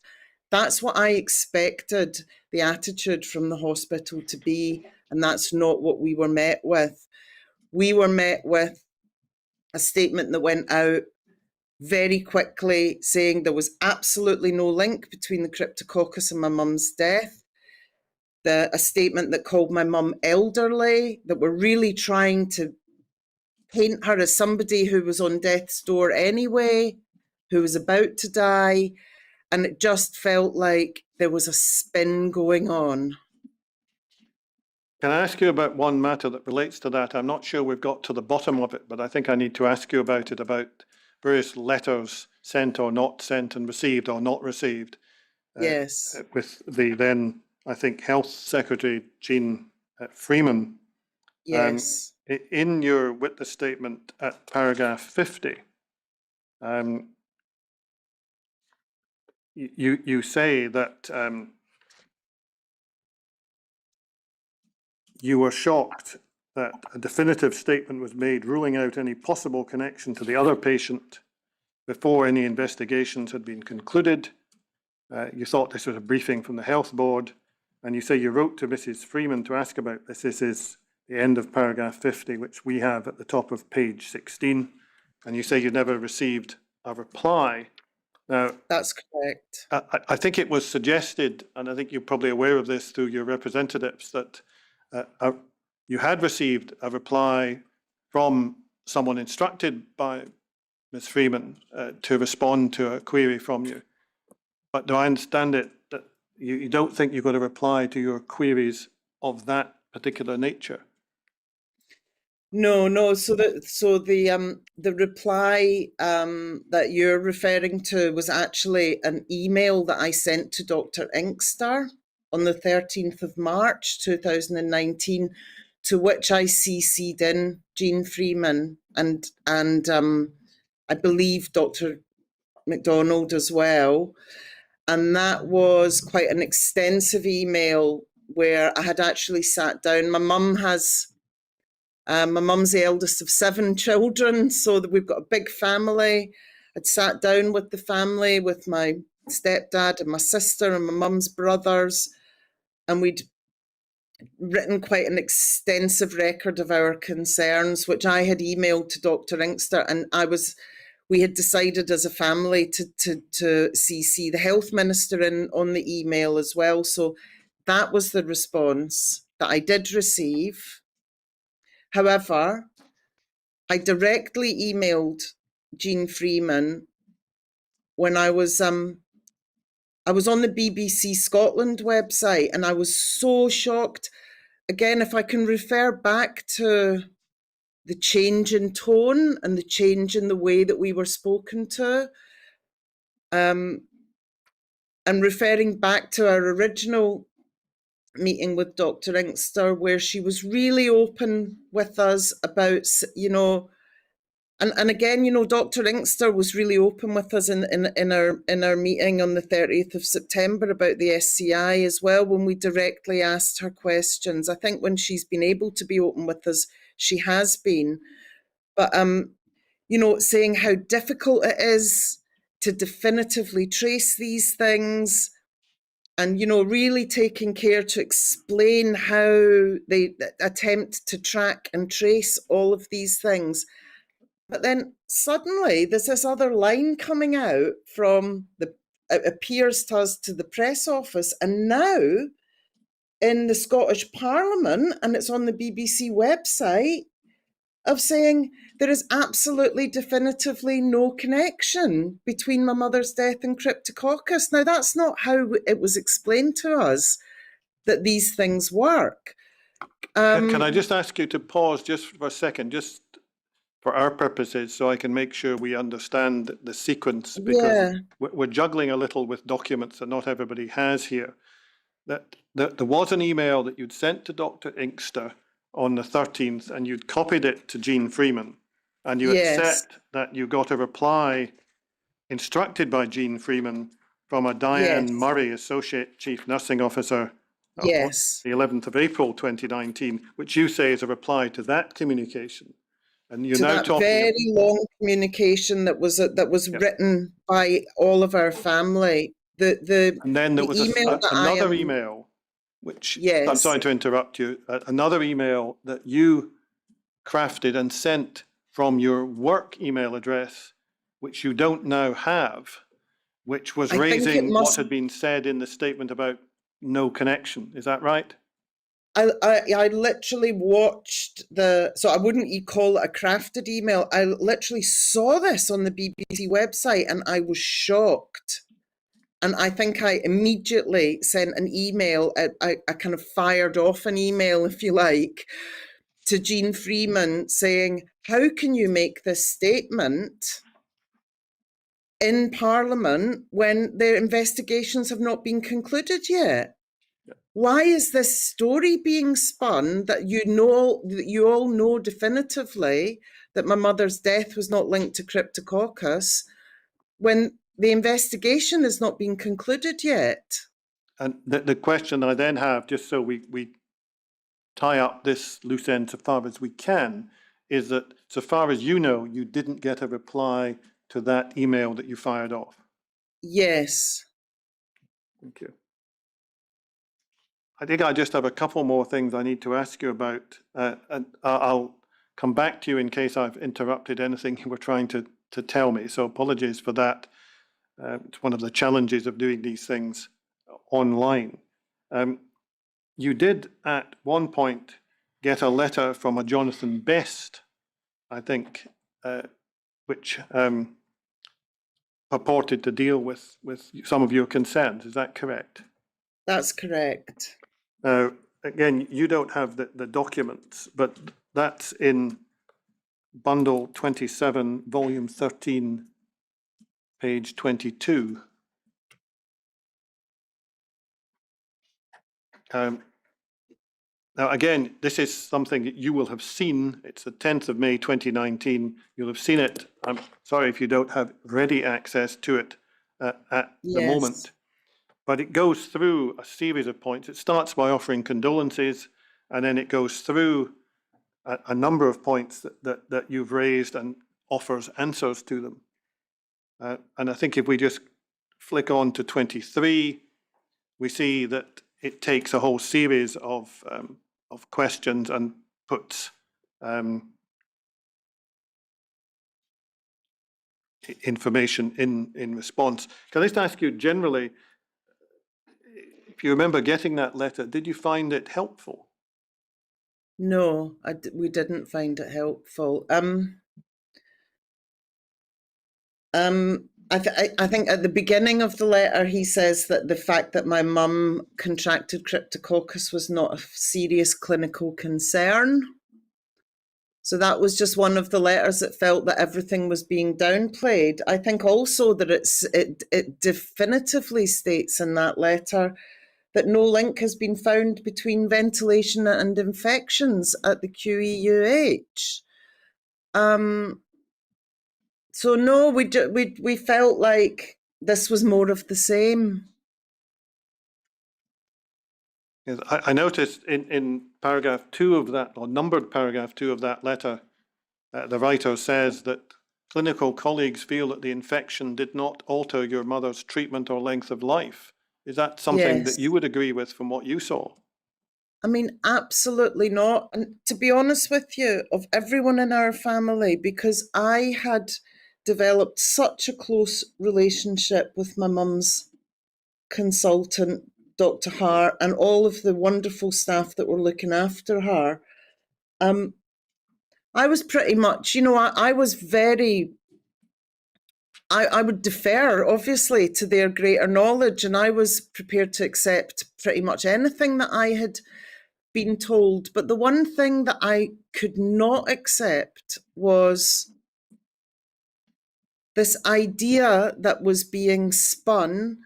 Speaker 2: That's what I expected the attitude from the hospital to be, and that's not what we were met with. We were met with a statement that went out very quickly saying there was absolutely no link between the cryptococcus and my mum's death. A statement that called my mum elderly, that were really trying to paint her as somebody who was on death's door anyway, who was about to die. And it just felt like there was a spin going on.
Speaker 3: Can I ask you about one matter that relates to that? I'm not sure we've got to the bottom of it, but I think I need to ask you about it, about various letters sent or not sent and received or not received.
Speaker 2: Yes.
Speaker 3: With the then, I think, Health Secretary, Jean Freeman.
Speaker 2: Yes.
Speaker 3: In your witness statement at paragraph 50, you say that you were shocked that a definitive statement was made ruling out any possible connection to the other patient before any investigations had been concluded. You thought this was a briefing from the health board, and you say you wrote to Mrs. Freeman to ask about this. This is the end of paragraph 50, which we have at the top of page 16, and you say you never received a reply. Now,
Speaker 2: that's correct.
Speaker 3: I think it was suggested, and I think you're probably aware of this through your representatives, that you had received a reply from someone instructed by Ms. Freeman to respond to a query from you. But do I understand it that you don't think you got a reply to your queries of that particular nature?
Speaker 2: No. So the reply that you're referring to was actually an email that I sent to Dr. Inkster on the 13th of March 2019, to which I CC'd in Jean Freeman and I believe Dr. MacDonald as well. And that was quite an extensive email where I had actually sat down. My mum's the eldest of 7 children, so we've got a big family. I'd sat down with the family, with my stepdad and my sister and my mum's brothers, and we'd written quite an extensive record of our concerns, which I had emailed to Dr. Inkster, and we had decided as a family to CC the health minister in on the email as well. So that was the response that I did receive. However, I directly emailed Jean Freeman when I was on the BBC Scotland website, and I was so shocked. Again, if I can refer back to the change in tone and the change in the way that we were spoken to, and referring back to our original meeting with Dr. Inkster, where she was really open with us about, and again, Dr. Inkster was really open with us in our meeting on the 30th of September about the SCI as well, when we directly asked her questions. I think when she's been able to be open with us, she has been. But, saying how difficult it is to definitively trace these things, and, really taking care to explain how they attempt to track and trace all of these things. But then suddenly there's this other line coming out from it appears to us to the press office, and now in the Scottish Parliament, and it's on the BBC website, of saying there is absolutely definitively no connection between my mother's death and Cryptococcus. Now, that's not how it was explained to us that these things work.
Speaker 3: Can I just ask you to pause just for a second, just for our purposes, so I can make sure we understand the sequence, because we're juggling a little with documents that not everybody has here. That there was an email that you'd sent to Dr. Inkster on the 13th, and you'd copied it to Jean Freeman, and you accept that you got a reply instructed by Jean Freeman from a Diane Murray, Associate Chief Nursing Officer, on the 11th of April 2019, which you say is a reply to that communication. And you're now talking
Speaker 2: very long communication that was written by all of our family.
Speaker 3: And then there was another email, which, I'm sorry to interrupt you, another email that you crafted and sent from your work email address, which you don't now have, which was raising what had been said in the statement about no connection. Is that right?
Speaker 2: I literally watched so I wouldn't call it a crafted email. I literally saw this on the BBC website and I was shocked. And I think I immediately sent an email, I kind of fired off an email, if you like, to Jean Freeman saying, how can you make this statement in Parliament when their investigations have not been concluded yet? Why is this story being spun that you all know definitively that my mother's death was not linked to Cryptococcus when the investigation has not been concluded yet?
Speaker 3: And the question I then have, just so we tie up this loose end so far as we can, is that so far as you know, you didn't get a reply to that email that you fired off?
Speaker 2: Yes.
Speaker 3: Thank you. I think I just have a couple more things I need to ask you about, and I'll come back to you in case I've interrupted anything you were trying to tell me, so apologies for that. It's one of the challenges of doing these things online. You did at one point get a letter from a Jonathan Best, I think, which purported to deal with some of your concerns. Is that correct?
Speaker 2: That's correct.
Speaker 3: Now, again, you don't have the documents, but that's in bundle 27, volume 13, page 22. Now, again, this is something that you will have seen. It's the 10th of May 2019. You'll have seen it. I'm sorry if you don't have ready access to it at the
Speaker 2: Yes.
Speaker 3: moment. But it goes through a series of points. It starts by offering condolences, and then it goes through a number of points that you've raised and offers answers to them. And I think if we just flick on to 23, we see that it takes a whole series of questions and puts information in response. Can I just ask you generally, if you remember getting that letter, did you find it helpful?
Speaker 2: No, we didn't find it helpful. I think at the beginning of the letter, he says that the fact that my mum contracted cryptococcus was not a serious clinical concern. So that was just one of the letters that felt that everything was being downplayed. I think also that it definitively states in that letter that no link has been found between ventilation and infections at the QEUH. So no, we felt like this was more of the same.
Speaker 3: Yes, I noticed in paragraph 2 of that, or numbered paragraph 2 of that letter, the writer says that clinical colleagues feel that the infection did not alter your mother's treatment or length of life. Is that something
Speaker 2: Yes.
Speaker 3: that you would agree with from what you saw?
Speaker 2: I mean, absolutely not. And to be honest with you, of everyone in our family, because I had developed such a close relationship with my mum's consultant, Dr. Hart, and all of the wonderful staff that were looking after her. I was pretty much, I was very, I would defer, obviously, to their greater knowledge, and I was prepared to accept pretty much anything that I had been told. But the one thing that I could not accept was this idea that was being spun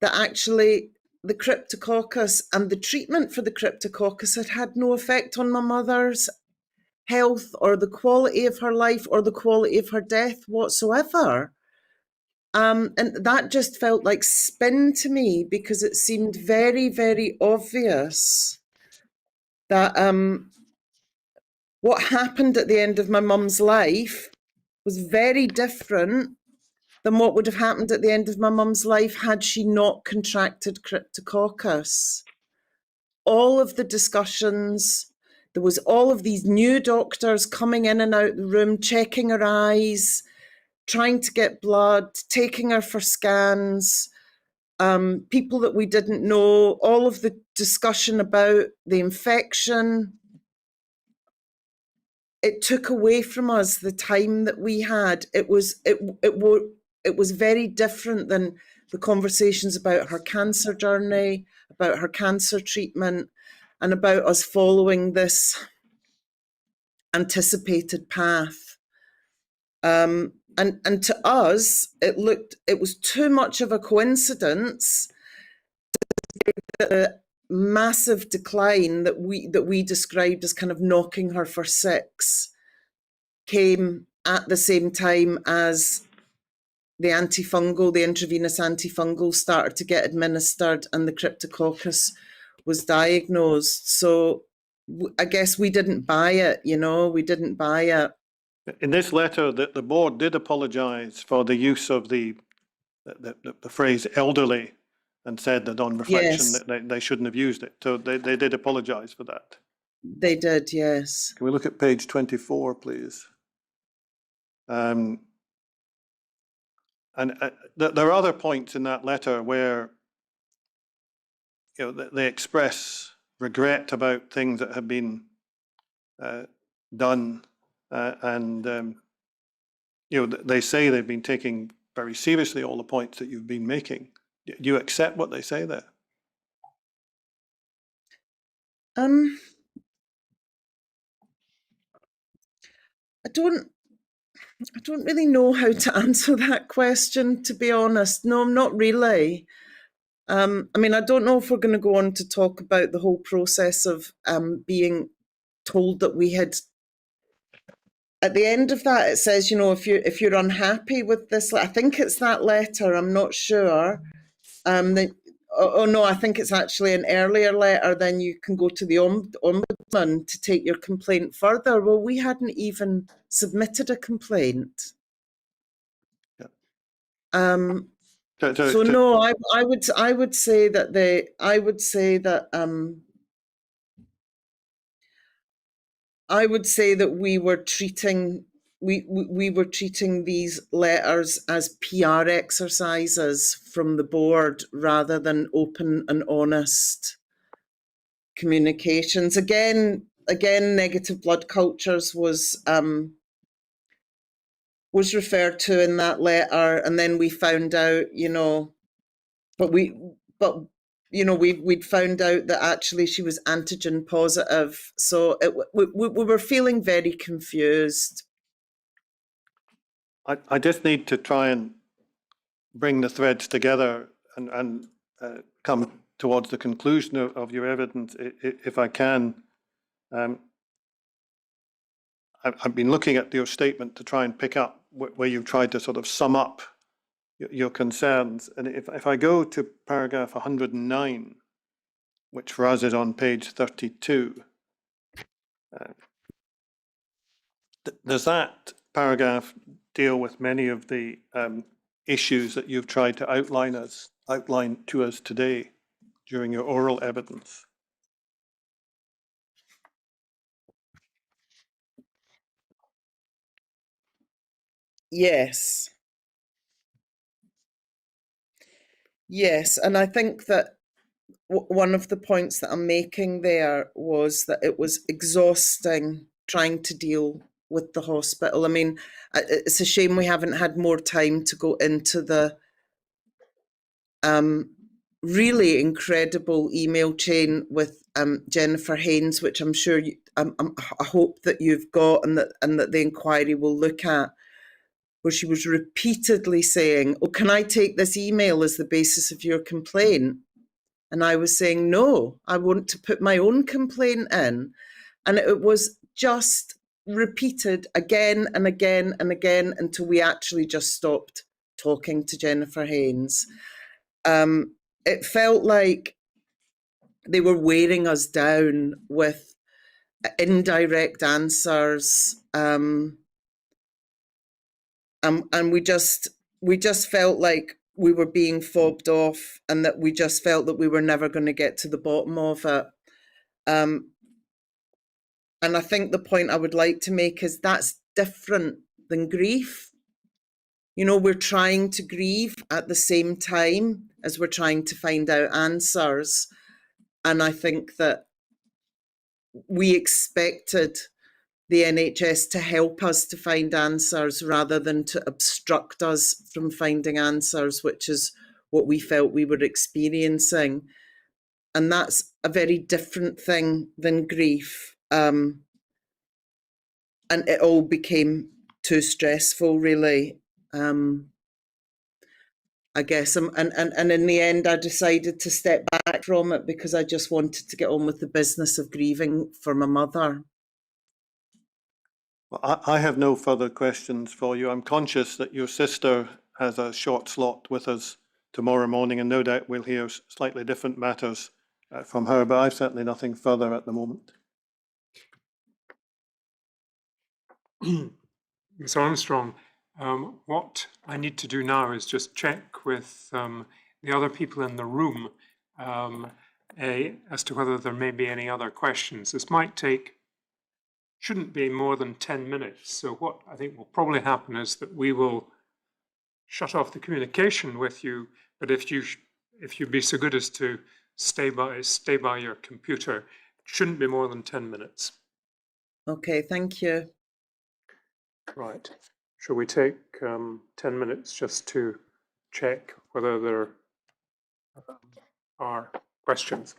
Speaker 2: that actually the cryptococcus and the treatment for the cryptococcus had no effect on my mother's health or the quality of her life or the quality of her death whatsoever. And that just felt like spin to me, because it seemed very, very obvious that what happened at the end of my mum's life was very different than what would have happened at the end of my mum's life had she not contracted cryptococcus. All of the discussions, there was all of these new doctors coming in and out the room, checking her eyes, trying to get blood, taking her for scans, people that we didn't know, all of the discussion about the infection. It took away from us the time that we had. It was very different than the conversations about her cancer journey, about her cancer treatment, and about us following this anticipated path. And to us, it was too much of a coincidence that the massive decline that we described as kind of knocking her for six came at the same time as the intravenous antifungal started to get administered and the cryptococcus was diagnosed. So I guess we didn't buy it, we didn't buy it.
Speaker 3: In this letter, the board did apologise for the use of the phrase elderly, and said that on reflection
Speaker 2: Yes.
Speaker 3: that they shouldn't have used it. So they did apologise for that.
Speaker 2: They did, yes.
Speaker 3: Can we look at page 24, please? And there are other points in that letter where they express regret about things that have been done, and they say they've been taking very seriously all the points that you've been making. Do you accept what they say there?
Speaker 2: I don't really know how to answer that question, to be honest. No, not really. I mean, I don't know if we're going to go on to talk about the whole process of being told that we had. At the end of that, it says, you know, if you're unhappy with this, I think it's that letter. I'm not sure. Oh no, I think it's actually an earlier letter. Then you can go to the ombudsman to take your complaint further. Well, we hadn't even submitted a complaint.
Speaker 3: Yeah.
Speaker 2: So no, I would say that I would say that we were treating these letters as PR exercises from the board rather than open and honest communications. Again, negative blood cultures was referred to in that letter, and then we found out, you know, we'd found out that actually she was antigen positive. So we were feeling very confused.
Speaker 3: I just need to try and bring the threads together and come towards the conclusion of your evidence, if I can. I've been looking at your statement to try and pick up where you've tried to sort of sum up your concerns. And if I go to paragraph 109, which for us is on page 32, does that paragraph deal with many of the issues that you've tried to outline to us today during your oral evidence?
Speaker 2: Yes. Yes, and I think that one of the points that I'm making there was that it was exhausting trying to deal with the hospital. I mean, it's a shame we haven't had more time to go into the really incredible email chain with Jennifer Haynes, which I'm sure I hope that you've got and that the inquiry will look at, where she was repeatedly saying, "Oh, can I take this email as the basis of your complaint?" And I was saying, "No, I want to put my own complaint in." And it was just repeated again and again and again until we actually just stopped talking to Jennifer Haynes. It felt like they were wearing us down with indirect answers. And we just felt like we were being fobbed off, and that we just felt that we were never going to get to the bottom of it. And I think the point I would like to make is that's different than grief. You know, we're trying to grieve at the same time as we're trying to find out answers. And I think that we expected the NHS to help us to find answers rather than to obstruct us from finding answers, which is what we felt we were experiencing. And that's a very different thing than grief. And it all became too stressful, really. I guess, and in the end, I decided to step back from it because I just wanted to get on with the business of grieving for my mother.
Speaker 3: Well, I have no further questions for you. I'm conscious that your sister has a short slot with us tomorrow morning, and no doubt we'll hear slightly different matters from her, but I've certainly nothing further at the moment.
Speaker 1: Ms. Armstrong, what I need to do now is just check with the other people in the room as to whether there may be any other questions. This shouldn't be more than 10 minutes. So what I think will probably happen is that we will shut off the communication with you, but if you'd be so good as to stay by your computer, it shouldn't be more than 10 minutes.
Speaker 2: Okay, thank you.
Speaker 1: Right. Shall we take 10 minutes just to check whether there are questions?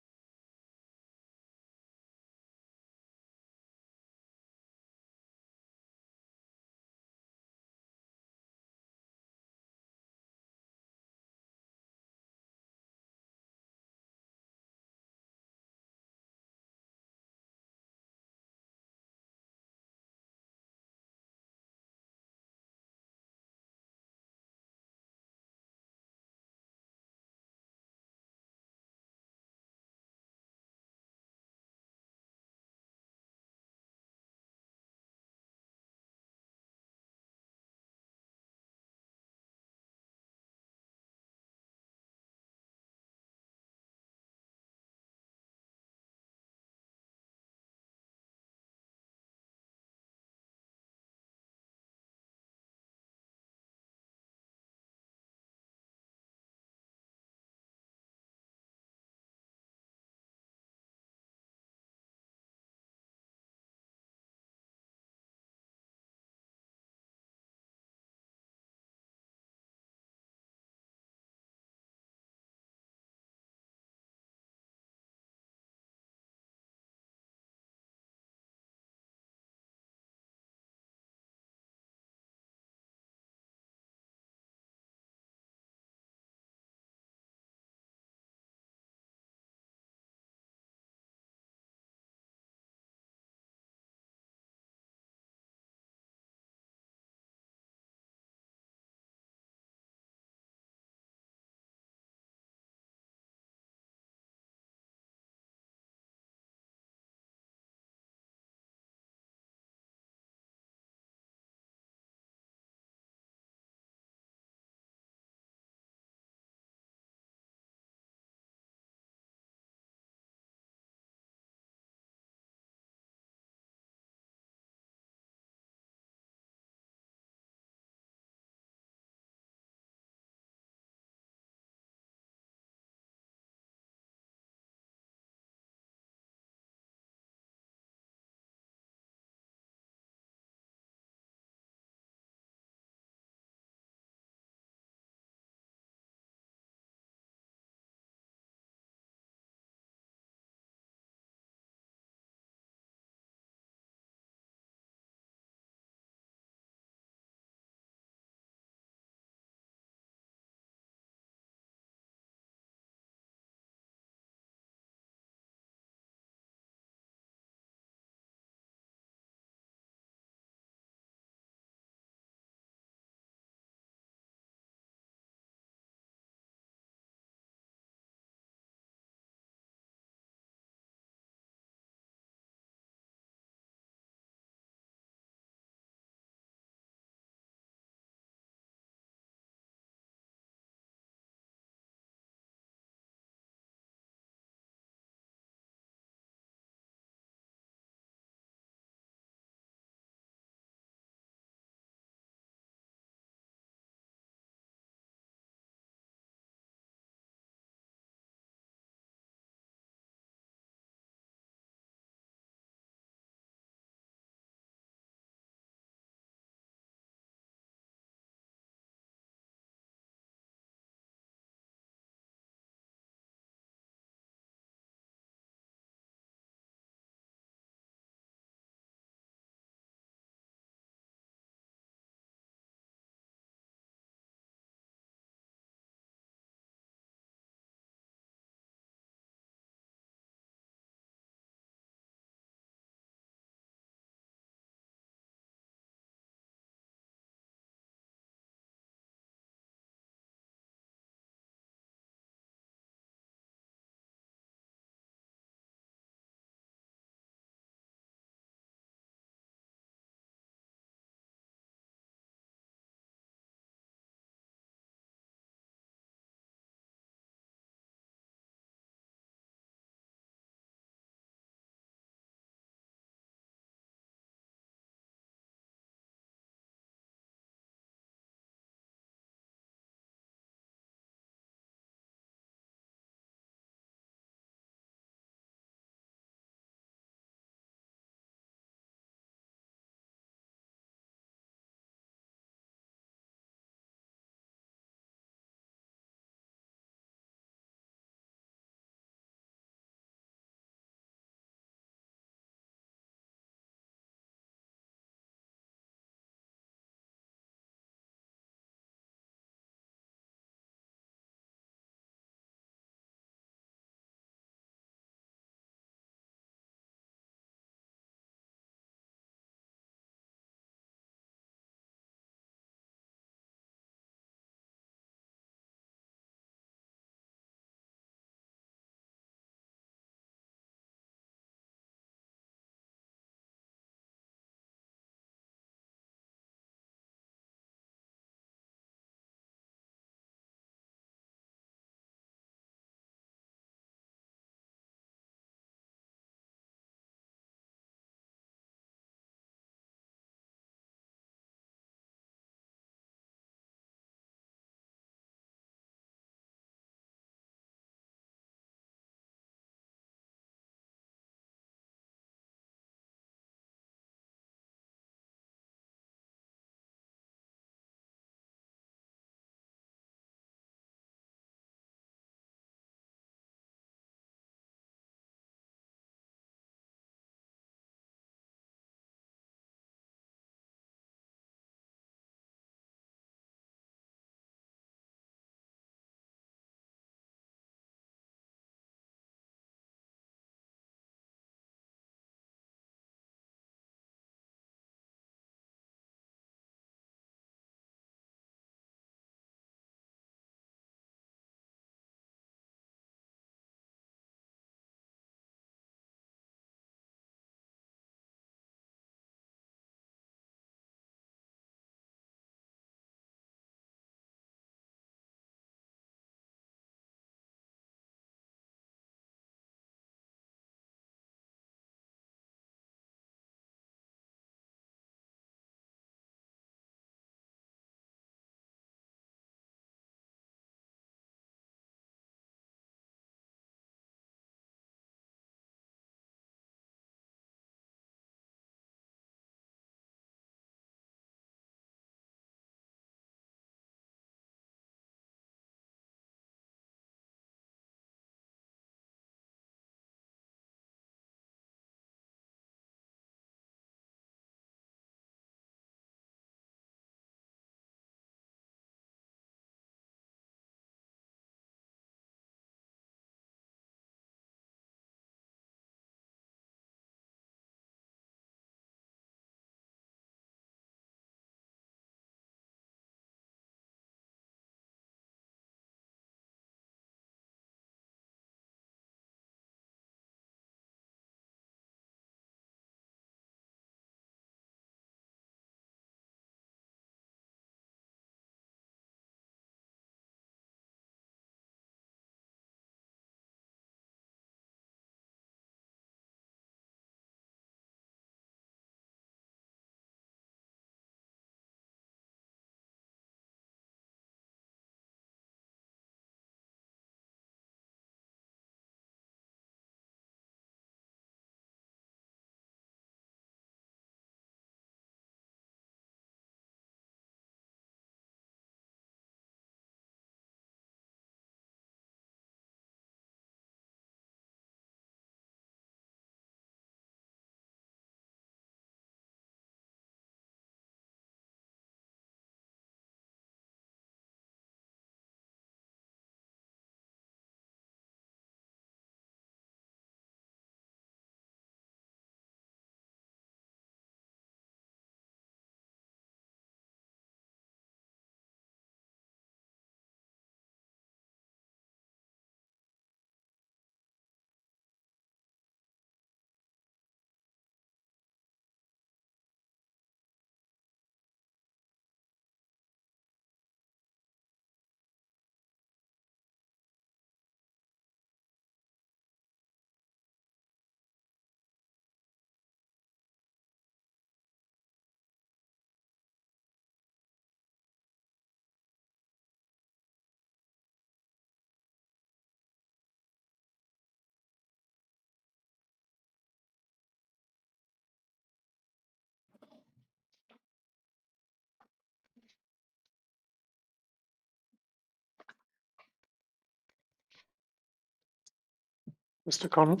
Speaker 1: Mr. Connell?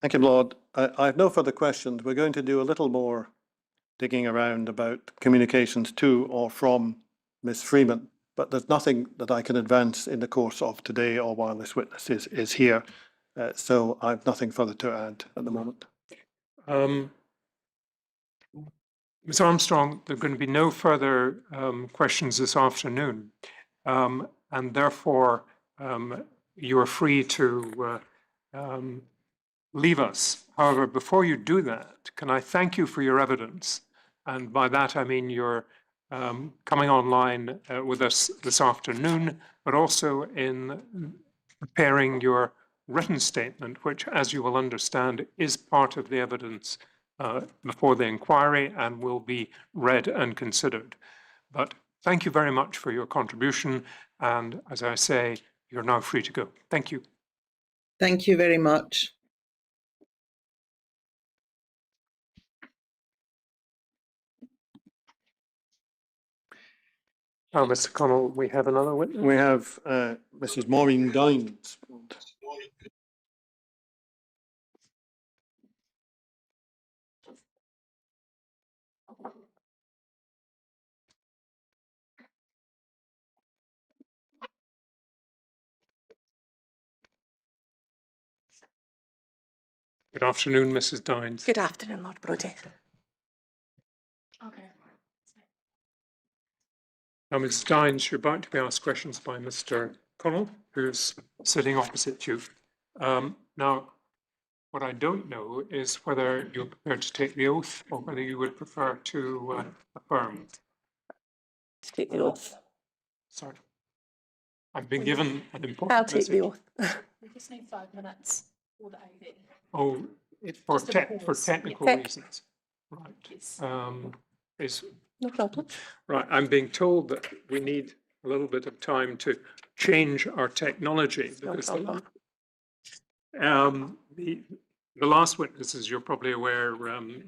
Speaker 3: Thank you, Lord. I have no further questions. We're going to do a little more digging around about communications to or from Ms. Freeman, but there's nothing that I can advance in the course of today or while this witness is here. So I have nothing further to add at the moment.
Speaker 1: Ms. Armstrong, there are going to be no further questions this afternoon, and therefore you are free to leave us. However, before you do that, can I thank you for your evidence? And by that, I mean you're coming online with us this afternoon, but also in preparing your written statement, which, as you will understand, is part of the evidence before the inquiry and will be read and considered. But thank you very much for your contribution. And as I say, you're now free to go. Thank you.
Speaker 2: Thank you very much.
Speaker 1: Oh, Mr. Connell, we have another witness.
Speaker 3: We have Mrs. Maureen Dynes.
Speaker 1: Good afternoon, Mrs. Dynes.
Speaker 4: Good afternoon, Lord Brodie. Okay.
Speaker 1: Now, Mrs. Dynes, you're about to be asked questions by Mr. Connell, who's sitting opposite you. Now, what I don't know is whether you're prepared to take the oath or whether you would prefer to affirm.
Speaker 4: To take the oath.
Speaker 1: Sorry. I've been given an important
Speaker 4: I'll take the
Speaker 1: message.
Speaker 4: oath.
Speaker 5: We just need 5 minutes for the AV.
Speaker 1: Oh, for
Speaker 5: Just a pause.
Speaker 1: technical
Speaker 4: Yeah.
Speaker 1: reasons. Right.
Speaker 5: Yes.
Speaker 1: Is
Speaker 4: No problem.
Speaker 1: right. I'm being told that we need a little bit of time to change our technology
Speaker 4: No
Speaker 1: because
Speaker 4: problem.
Speaker 1: the last witness, as you're probably aware,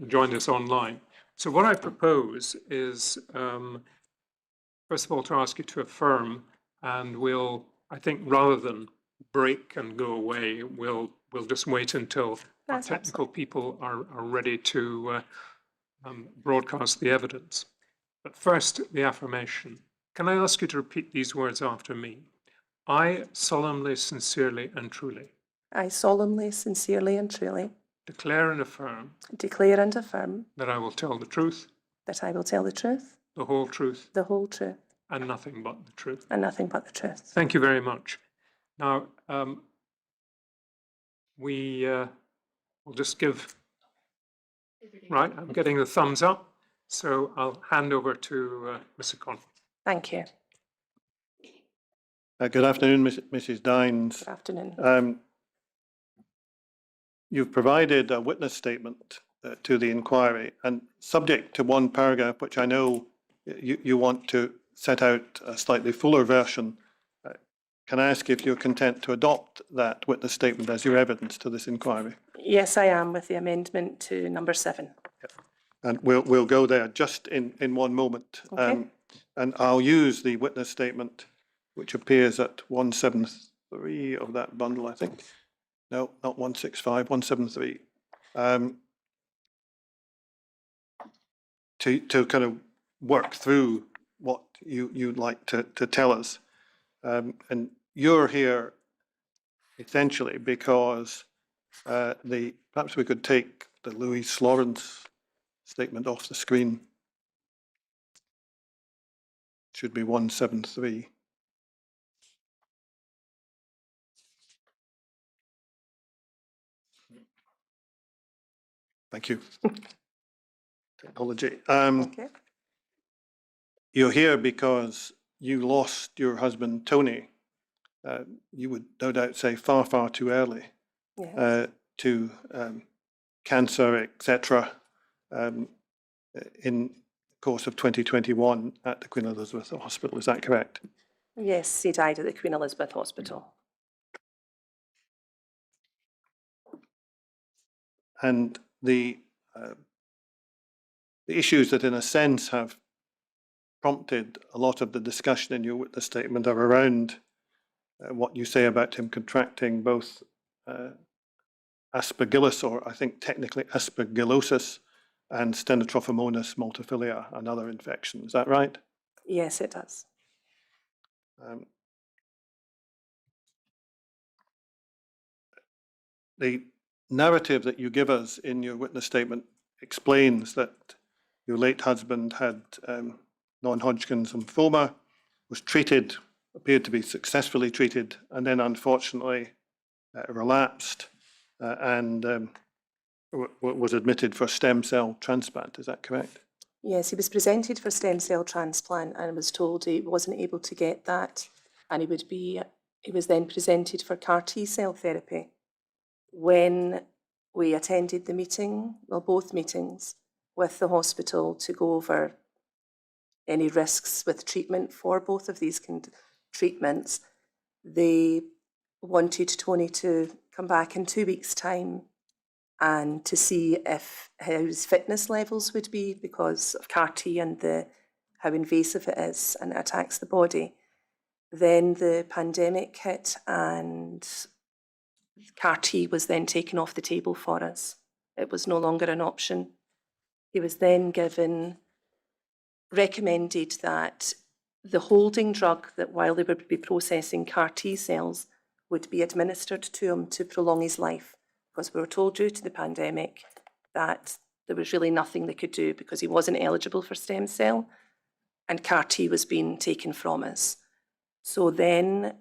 Speaker 1: joined us online. So what I propose is, first of all, to ask you to affirm, and we'll, I think, rather than break and go away, we'll just wait until our
Speaker 4: That's
Speaker 1: technical people are ready to broadcast the evidence. But first, the affirmation. Can I ask you to repeat these words after me? I solemnly, sincerely, and truly
Speaker 4: I solemnly, sincerely, and truly
Speaker 1: declare and affirm
Speaker 4: declare and affirm
Speaker 1: that I will tell the truth,
Speaker 4: that I will tell the truth,
Speaker 1: the whole truth,
Speaker 4: the whole truth,
Speaker 1: and nothing but the truth.
Speaker 4: and nothing but the truth.
Speaker 1: Thank you very much. Now, we'll just give, right, I'm getting the thumbs up, so I'll hand over to Mr. Connell.
Speaker 4: Thank you.
Speaker 3: Good afternoon, Mrs. Dynes.
Speaker 4: Good afternoon.
Speaker 3: You've provided a witness statement to the inquiry, and subject to one paragraph, which I know you want to set out a slightly fuller version, can I ask if you're content to adopt that witness statement as your evidence to this inquiry?
Speaker 4: Yes, I am, with the amendment to number 7.
Speaker 3: And we'll go there just in one moment.
Speaker 4: Okay.
Speaker 3: And I'll use the witness statement, which appears at 173 of that bundle, I think. No, not 165, 173. To kind of work through what you'd like to tell us. And you're here essentially because perhaps we could take the Louise Lawrence statement off the screen. Should be 173. Thank you. Technology.
Speaker 4: Okay.
Speaker 3: You're here because you lost your husband, Tony. You would no doubt say far, far too early
Speaker 4: Yes.
Speaker 3: to cancer, etc. In the course of 2021 at the Queen Elizabeth Hospital. Is that correct?
Speaker 4: Yes, he died at the Queen Elizabeth Hospital.
Speaker 3: And the issues that in a sense have prompted a lot of the discussion in your witness statement are around what you say about him contracting both aspergillus, or I think technically aspergillosis, and Stenotrophomonas multifilia, another infection. Is that right?
Speaker 4: Yes, it does.
Speaker 3: The narrative that you give us in your witness statement explains that your late husband had non-Hodgkin's lymphoma, was treated, appeared to be successfully treated, and then unfortunately relapsed and was admitted for stem cell transplant. Is that correct?
Speaker 4: Yes, he was presented for stem cell transplant and was told he wasn't able to get that, and he was then presented for CAR T cell therapy. When we attended the meeting, well, both meetings, with the hospital to go over any risks with treatment for both of these treatments, they wanted Tony to come back in 2 weeks' time and to see if his fitness levels would be because of CAR T and how invasive it is and it attacks the body. Then the pandemic hit and CAR T was then taken off the table for us. It was no longer an option. He was then recommended that the holding drug that while they would be processing CAR T cells would be administered to him to prolong his life, because we were told due to the pandemic that there was really nothing they could do because he wasn't eligible for stem cell and CAR T was being taken from us. So then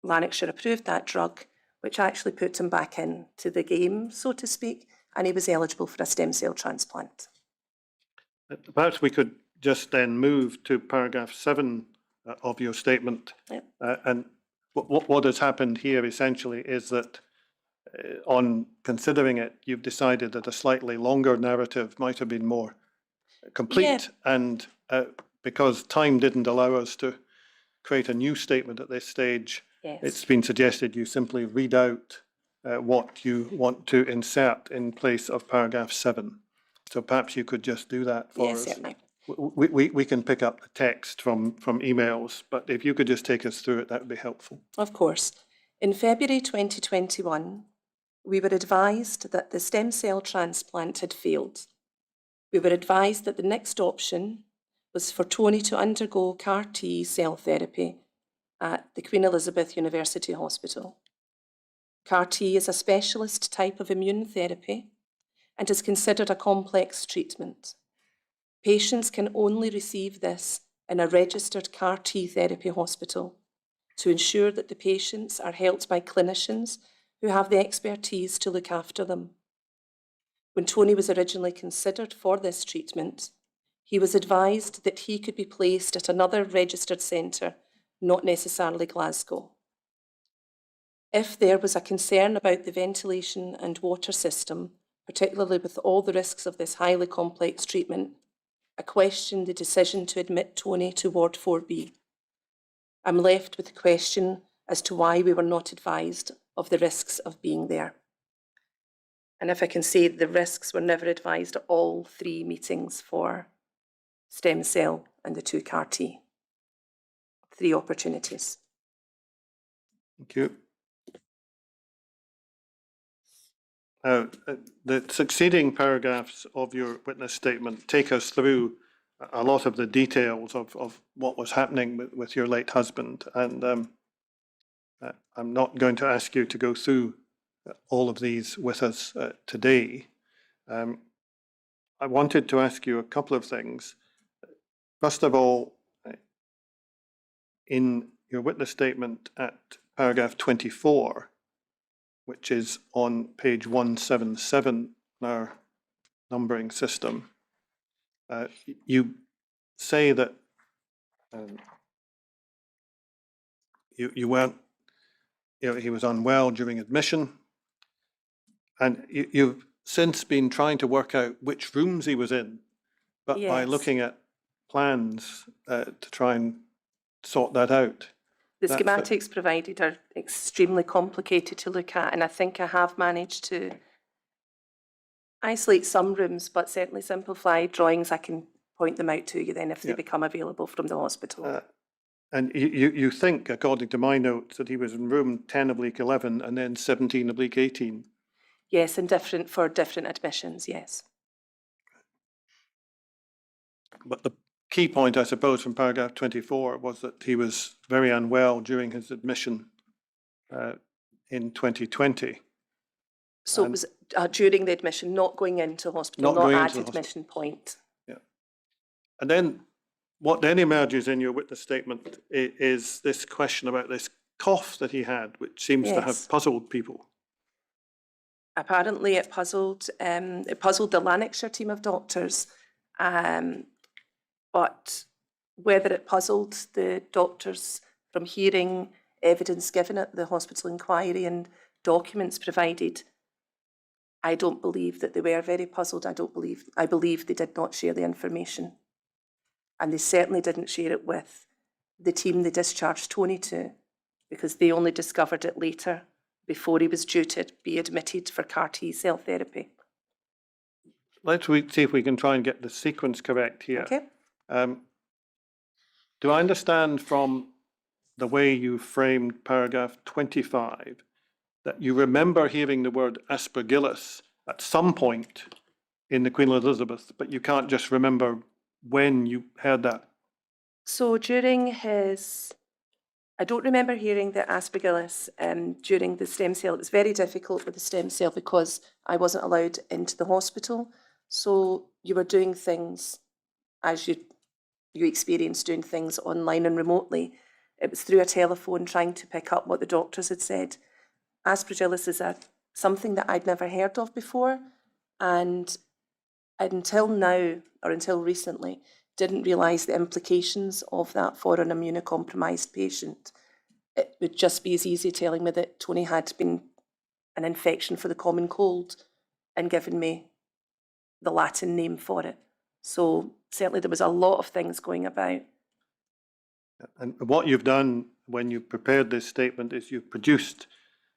Speaker 4: Lanarkshire approved that drug, which actually put him back into the game, so to speak, and he was eligible for a stem cell transplant.
Speaker 3: Perhaps we could just then move to paragraph 7 of your statement.
Speaker 4: Yep.
Speaker 3: And what has happened here essentially is that on considering it, you've decided that a slightly longer narrative might have been more complete. Yeah. And because time didn't allow us to create a new statement at this stage, yes, it's been suggested you simply read out what you want to insert in place of paragraph 7. So perhaps you could just do that for us. Certainly. We can pick up the text from emails, but if you could just take us through it, that would be helpful.
Speaker 4: Of course. In February 2021, we were advised that the stem cell transplant had failed. We were advised that the next option was for Tony to undergo CAR T cell therapy at the Queen Elizabeth University Hospital. CAR T is a specialist type of immune therapy and is considered a complex treatment. Patients can only receive this in a registered CAR T therapy hospital to ensure that the patients are helped by clinicians who have the expertise to look after them. When Tony was originally considered for this treatment, he was advised that he could be placed at another registered centre, not necessarily Glasgow. If there was a concern about the ventilation and water system, particularly with all the risks of this highly complex treatment, I questioned the decision to admit Tony to Ward 4B. I'm left with the question as to why we were not advised of the risks of being there. And if I can say, the risks were never advised at all 3 meetings for stem cell and the 2 CAR T. 3 opportunities.
Speaker 3: Thank you. The succeeding paragraphs of your witness statement take us through a lot of the details of what was happening with your late husband. And I'm not going to ask you to go through all of these with us today. I wanted to ask you a couple of things. First of all, in your witness statement at paragraph 24, which is on page 177 in our numbering system, you say that you weren't, he was unwell during admission, and you've since been trying to work out which rooms he was in, but yes, by looking at plans to try and sort that out.
Speaker 4: The schematics provided are extremely complicated to look at, and I think I have managed to isolate some rooms, but certainly simplify drawings. I can point them out to you then if they become available from the hospital.
Speaker 3: And you think, according to my notes, that he was in room 10 oblique 11 and then 17 oblique 18.
Speaker 4: Yes, and for different admissions, yes.
Speaker 3: But the key point, I suppose, from paragraph 24 was that he was very unwell during his admission in 2020.
Speaker 4: So it
Speaker 3: And-
Speaker 4: was during the admission, not going into hospital,
Speaker 3: Not
Speaker 4: not
Speaker 3: going
Speaker 4: at
Speaker 3: into the hospital.
Speaker 4: admission point.
Speaker 3: And then what then emerges in your witness statement is this question about this cough that he had, which seems to
Speaker 4: Yes.
Speaker 3: have puzzled people.
Speaker 4: Apparently it puzzled the Lanarkshire team of doctors, but whether it puzzled the doctors from hearing evidence given at the hospital inquiry and documents provided, I don't believe that they were very puzzled. I believe they did not share the information. And they certainly didn't share it with the team they discharged Tony to, because they only discovered it later, before he was due to be admitted for CAR T cell therapy.
Speaker 3: Let's see if we can try and get the sequence correct here.
Speaker 4: Okay?
Speaker 3: Do I understand from the way you framed paragraph 25 that you remember hearing the word aspergillus at some point in the Queen Elizabeth, but you can't just remember when you heard that?
Speaker 4: So during I don't remember hearing the aspergillus during the stem cell. It was very difficult with the stem cell because I wasn't allowed into the hospital. So you were doing things as you experienced doing things online and remotely. It was through a telephone trying to pick up what the doctors had said. Aspergillus is something that I'd never heard of before, and until now, or until recently, didn't realise the implications of that for an immunocompromised patient. It would just be as easy telling me that Tony had been an infection for the common cold and given me the Latin name for it. So certainly there was a lot of things going about.
Speaker 3: And what you've done when you prepared this statement is you've produced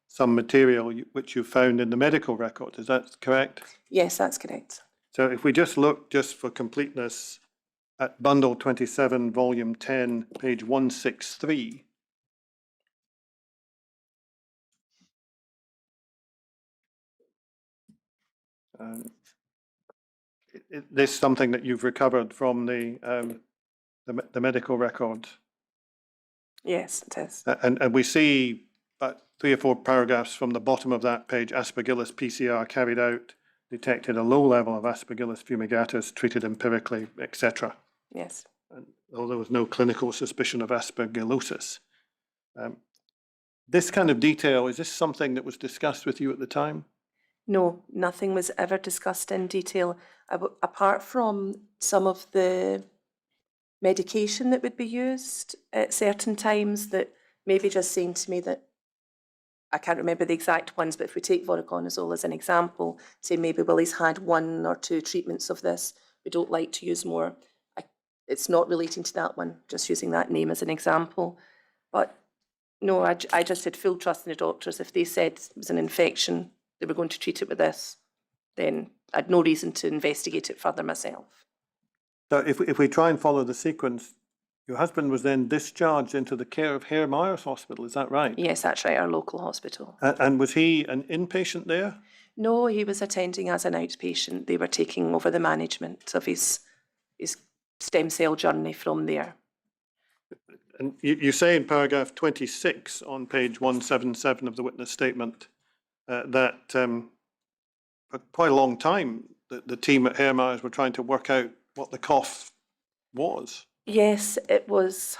Speaker 3: some material which you found in the medical record. Is that correct?
Speaker 4: Yes, that's correct.
Speaker 3: So if we just look, just for completeness, at bundle 27, volume 10, page 163. This is something that you've recovered from the medical record.
Speaker 4: Yes, it is.
Speaker 3: And we see about 3 or 4 paragraphs from the bottom of that page, aspergillus PCR carried out, detected a low level of aspergillus fumigatus, treated empirically, etc.
Speaker 4: Yes.
Speaker 3: And though there was no clinical suspicion of aspergillosis. This kind of detail, is this something that was discussed with you at the time?
Speaker 4: No, nothing was ever discussed in detail, apart from some of the medication that would be used at certain times, that maybe just saying to me that, I can't remember the exact ones, but if we take voriconazole as an example, say maybe, well, he's had 1 or 2 treatments of this, we don't like to use more. It's not relating to that one, just using that name as an example. But no, I just had full trust in the doctors. If they said it was an infection, they were going to treat it with this, then I'd no reason to investigate it further myself.
Speaker 3: So if we try and follow the sequence, your husband was then discharged into the care of Hare Myers Hospital, is that right?
Speaker 4: Yes, that's right, our local hospital.
Speaker 3: And was he an inpatient there?
Speaker 4: No, he was attending as an outpatient. They were taking over the management of his stem cell journey from there.
Speaker 3: And you say in paragraph 26 on page 177 of the witness statement that for quite a long time the team at Hare Myers were trying to work out what the cough was.
Speaker 4: Yes, it was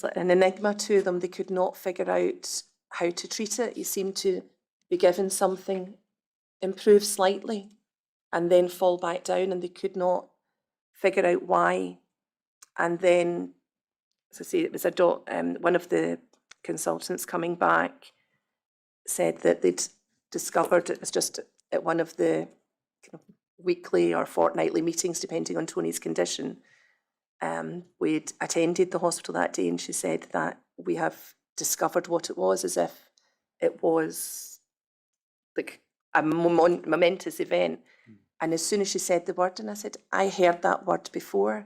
Speaker 4: like an enigma to them. They could not figure out how to treat it. He seemed to be given something, improve slightly, and then fall back down, and they could not figure out why. And then, as I say, it was one of the consultants coming back said that they'd discovered, it was just at one of the kind of weekly or fortnightly meetings, depending on Tony's condition. We'd attended the hospital that day, and she said that we have discovered what it was, as if it was like a momentous event. And as soon as she said the word, and I said, I heard that word before,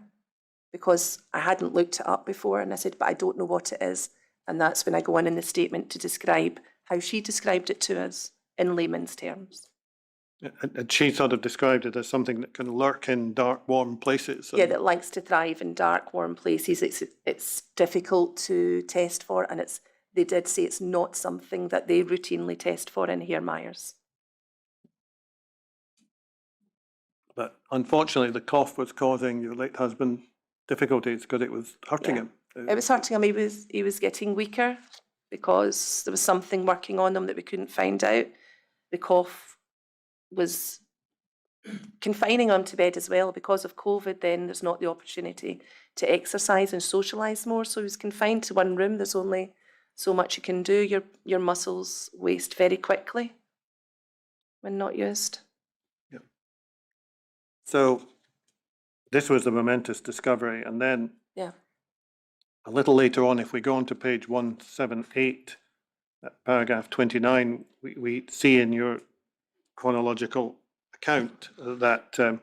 Speaker 4: because I hadn't looked it up before, and I said, but I don't know what it is. And that's when I go on in the statement to describe how she described it to us in layman's terms.
Speaker 3: And she sort of described it as something that can lurk in dark, warm places.
Speaker 4: Yeah, that likes to thrive in dark, warm places. It's difficult to test for, and they did say it's not something that they routinely test for in hair Myers.
Speaker 3: But unfortunately, the cough was causing your late husband difficulties because it was hurting him.
Speaker 4: It was hurting him. He was getting weaker because there was something working on him that we couldn't find out. The cough was confining him to bed as well. Because of COVID, then there's not the opportunity to exercise and socialise more. So he was confined to one room. There's only so much you can do. Your muscles waste very quickly when not used.
Speaker 3: Yeah. So this was a momentous discovery. And then
Speaker 4: Yeah.
Speaker 3: a little later on, if we go on to page 178, paragraph 29, we see in your chronological account that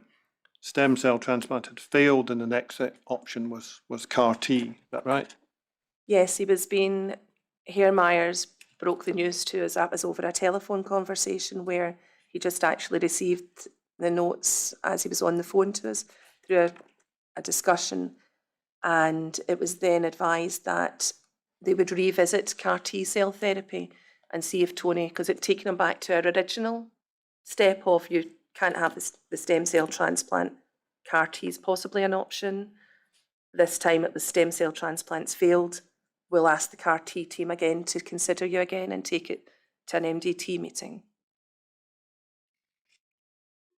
Speaker 3: stem cell transplant had failed and the next option was CAR T. Is that right?
Speaker 4: Yes, Hair Myers broke the news to us. That was over a telephone conversation where he just actually received the notes as he was on the phone to us through a discussion. And it was then advised that they would revisit CAR T cell therapy and see if Tony, because it taken him back to our original step of you can't have the stem cell transplant, CAR T is possibly an option. This time the stem cell transplants failed. We'll ask the CAR T team again to consider you again and take it to an MDT meeting.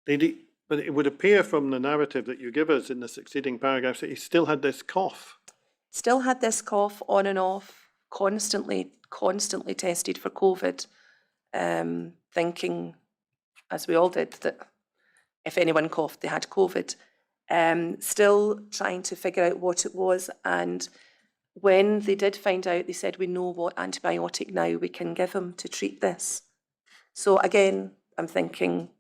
Speaker 3: But it would appear from the narrative that you give us in the succeeding paragraphs that he still had this cough.
Speaker 4: Still had this cough on and off, constantly tested for COVID, thinking, as we all did, that if anyone coughed, they had COVID. Still trying to figure out what it was. And when they did find out, they said, we know what antibiotic now we can give him to treat this. So again, I'm thinking,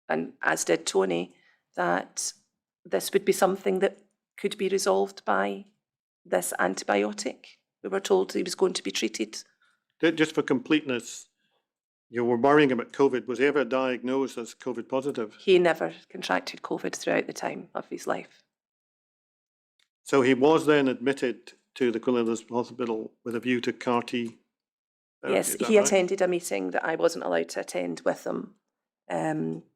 Speaker 4: and as did Tony, that this would be something that could be resolved by this antibiotic. We were told he was going to be treated.
Speaker 3: Just for completeness, you were worrying about COVID. Was he ever diagnosed as COVID positive?
Speaker 4: He never contracted COVID throughout the time of his life.
Speaker 3: So he was then admitted to the Queen Elizabeth Hospital with a view to CAR T therapy,
Speaker 4: Yes, he attended a meeting that I wasn't allowed to attend with him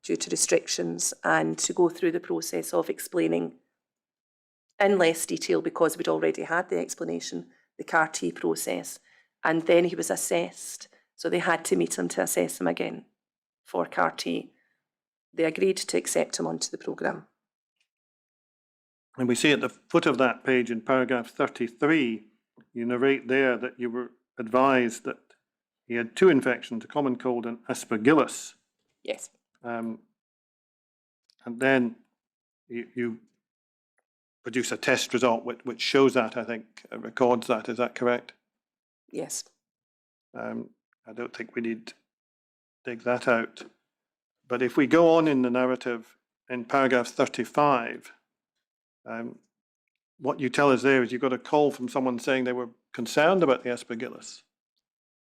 Speaker 4: due to restrictions, and to go through the process of explaining in less detail, because we'd already had the explanation, the CAR T process. And then he was assessed. So they had to meet him to assess him again for CAR T. They agreed to accept him onto the programme.
Speaker 3: And we see at the foot of that page in paragraph 33, you narrate there that you were advised that he had two infections, a common cold and aspergillus.
Speaker 4: Yes.
Speaker 3: And then you produce a test result which shows that, I think, records that. Is that correct?
Speaker 4: Yes.
Speaker 3: I don't think we need to dig that out. But if we go on in the narrative in paragraph 35, what you tell us there is you got a call from someone saying they were concerned about the aspergillus.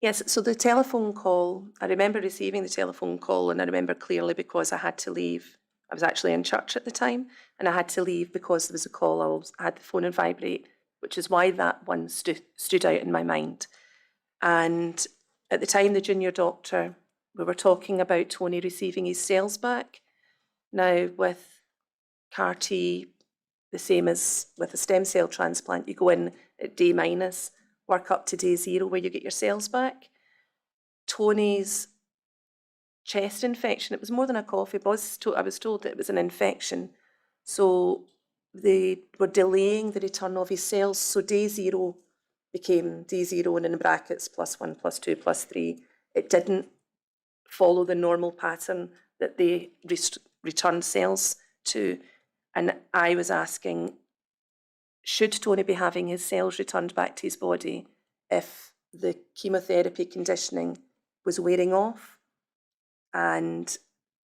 Speaker 4: Yes, so the telephone call, I remember receiving the telephone call, and I remember clearly because I had to leave. I was actually in church at the time, and I had to leave because there was a call. I had the phone on vibrate, which is why that one stood out in my mind. And at the time, the junior doctor, we were talking about Tony receiving his cells back. Now, with CAR T, the same as with a stem cell transplant, you go in at day minus, work up to day 0 where you get your cells back. Tony's chest infection, it was more than a cough. I was told that it was an infection. So they were delaying the return of his cells. So day 0 became day 0 and in brackets +1, +2, +3. It didn't follow the normal pattern that they returned cells to. And I was asking, should Tony be having his cells returned back to his body if the chemotherapy conditioning was wearing off? And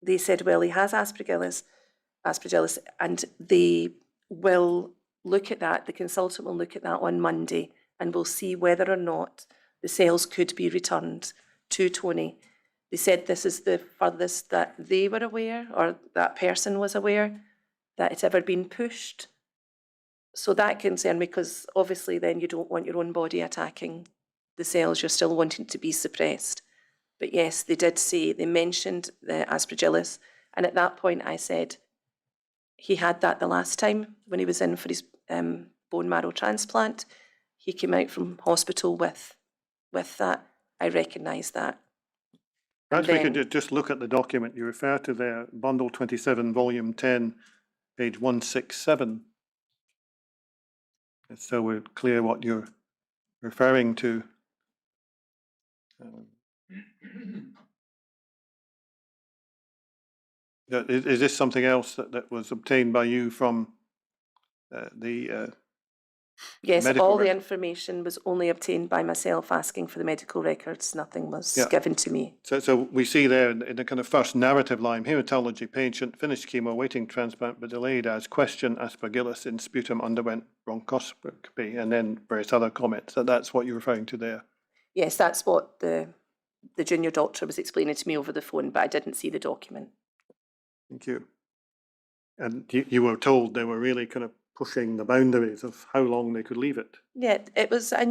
Speaker 4: they said, well, he has aspergillus, and they will look at that, the consultant will look at that on Monday, and we'll see whether or not the cells could be returned to Tony. They said this is the furthest that they were aware, or that person was aware, that it's ever been pushed. So that concerned me, because obviously then you don't want your own body attacking the cells, you're still wanting to be suppressed. But yes, they did say, they mentioned the aspergillus, and at that point I said, he had that the last time when he was in for his bone marrow transplant. He came out from hospital with that. I recognise that.
Speaker 3: Perhaps we could just look at the document you refer to there, Bundle 27, Volume 10, page 167. So we're clear what you're referring to. Is this something else that was obtained by you from the
Speaker 4: yes,
Speaker 3: medical
Speaker 4: all the
Speaker 3: record?
Speaker 4: information was only obtained by myself asking for the medical records. Nothing was
Speaker 3: Yeah.
Speaker 4: given to me.
Speaker 3: So we see there in the kind of first narrative line, hematology patient, finished chemo, waiting transplant but delayed as question, aspergillus in sputum, underwent bronchoscopy, and then various other comments. So that's what you're referring to there.
Speaker 4: Yes, that's what the junior doctor was explaining to me over the phone, but I didn't see the document.
Speaker 3: Thank you. And you were told they were really kind of pushing the boundaries of how long they could leave it.
Speaker 4: Yeah, it was. I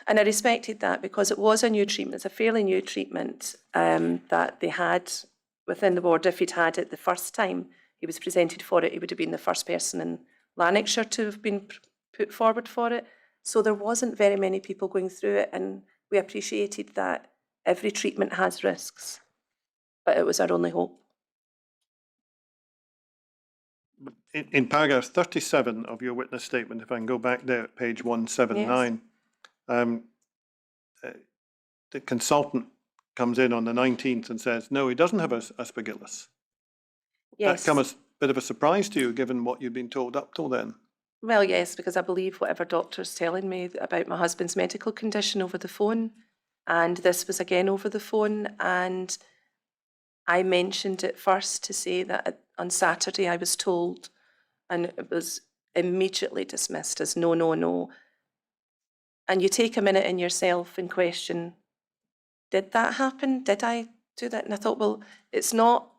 Speaker 4: respected that, because it was a new treatment. It's a fairly new treatment that they had within the ward. If he'd had it the first time he was presented for it, he would have been the first person in Lanarkshire to have been put forward for it. So there wasn't very many people going through it, and we appreciated that every treatment has risks, but it was our only hope.
Speaker 3: In paragraph 37 of your witness statement, if I can go back there at page 179, the consultant comes in on the 19th and says, no, he doesn't have aspergillus.
Speaker 4: Yes.
Speaker 3: That come as a bit of a surprise to you, given what you've been told up till then.
Speaker 4: Well, yes, because I believe whatever doctor's telling me about my husband's medical condition over the phone, and this was again over the phone, and I mentioned it first to say that on Saturday I was told, and it was immediately dismissed as no, no, no. And you take a minute in yourself and question, did that happen? Did I do that? And I thought, well, it's not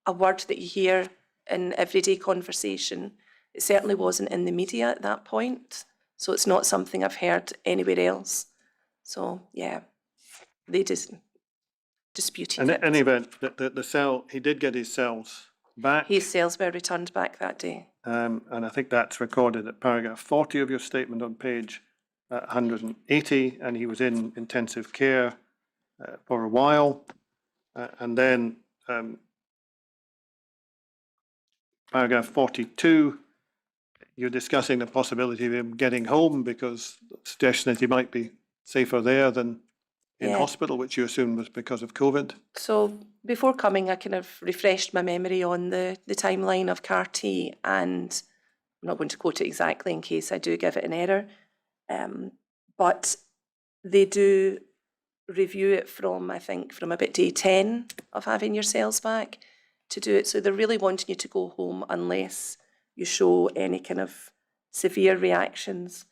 Speaker 4: a word that you hear in everyday conversation. It certainly wasn't in the media at that point. So it's not something I've heard anywhere else. So, yeah, they disputed
Speaker 3: And
Speaker 4: it.
Speaker 3: in any event, the cell, he did get his cells back.
Speaker 4: His cells were returned back that day.
Speaker 3: And I think that's recorded at paragraph 40 of your statement on page 180, and he was in intensive care for a while. And then paragraph 42, you're discussing the possibility of him getting home because the suggestion that he might be safer there than in hospital, which you assumed was because of COVID.
Speaker 4: So before coming, I kind of refreshed my memory on the timeline of CAR-T, and I'm not going to quote it exactly in case I do give it an error, but they do review it from, I think, from about day 10 of having your cells back to do it. So they're really wanting you to go home unless you show any kind of severe reactions.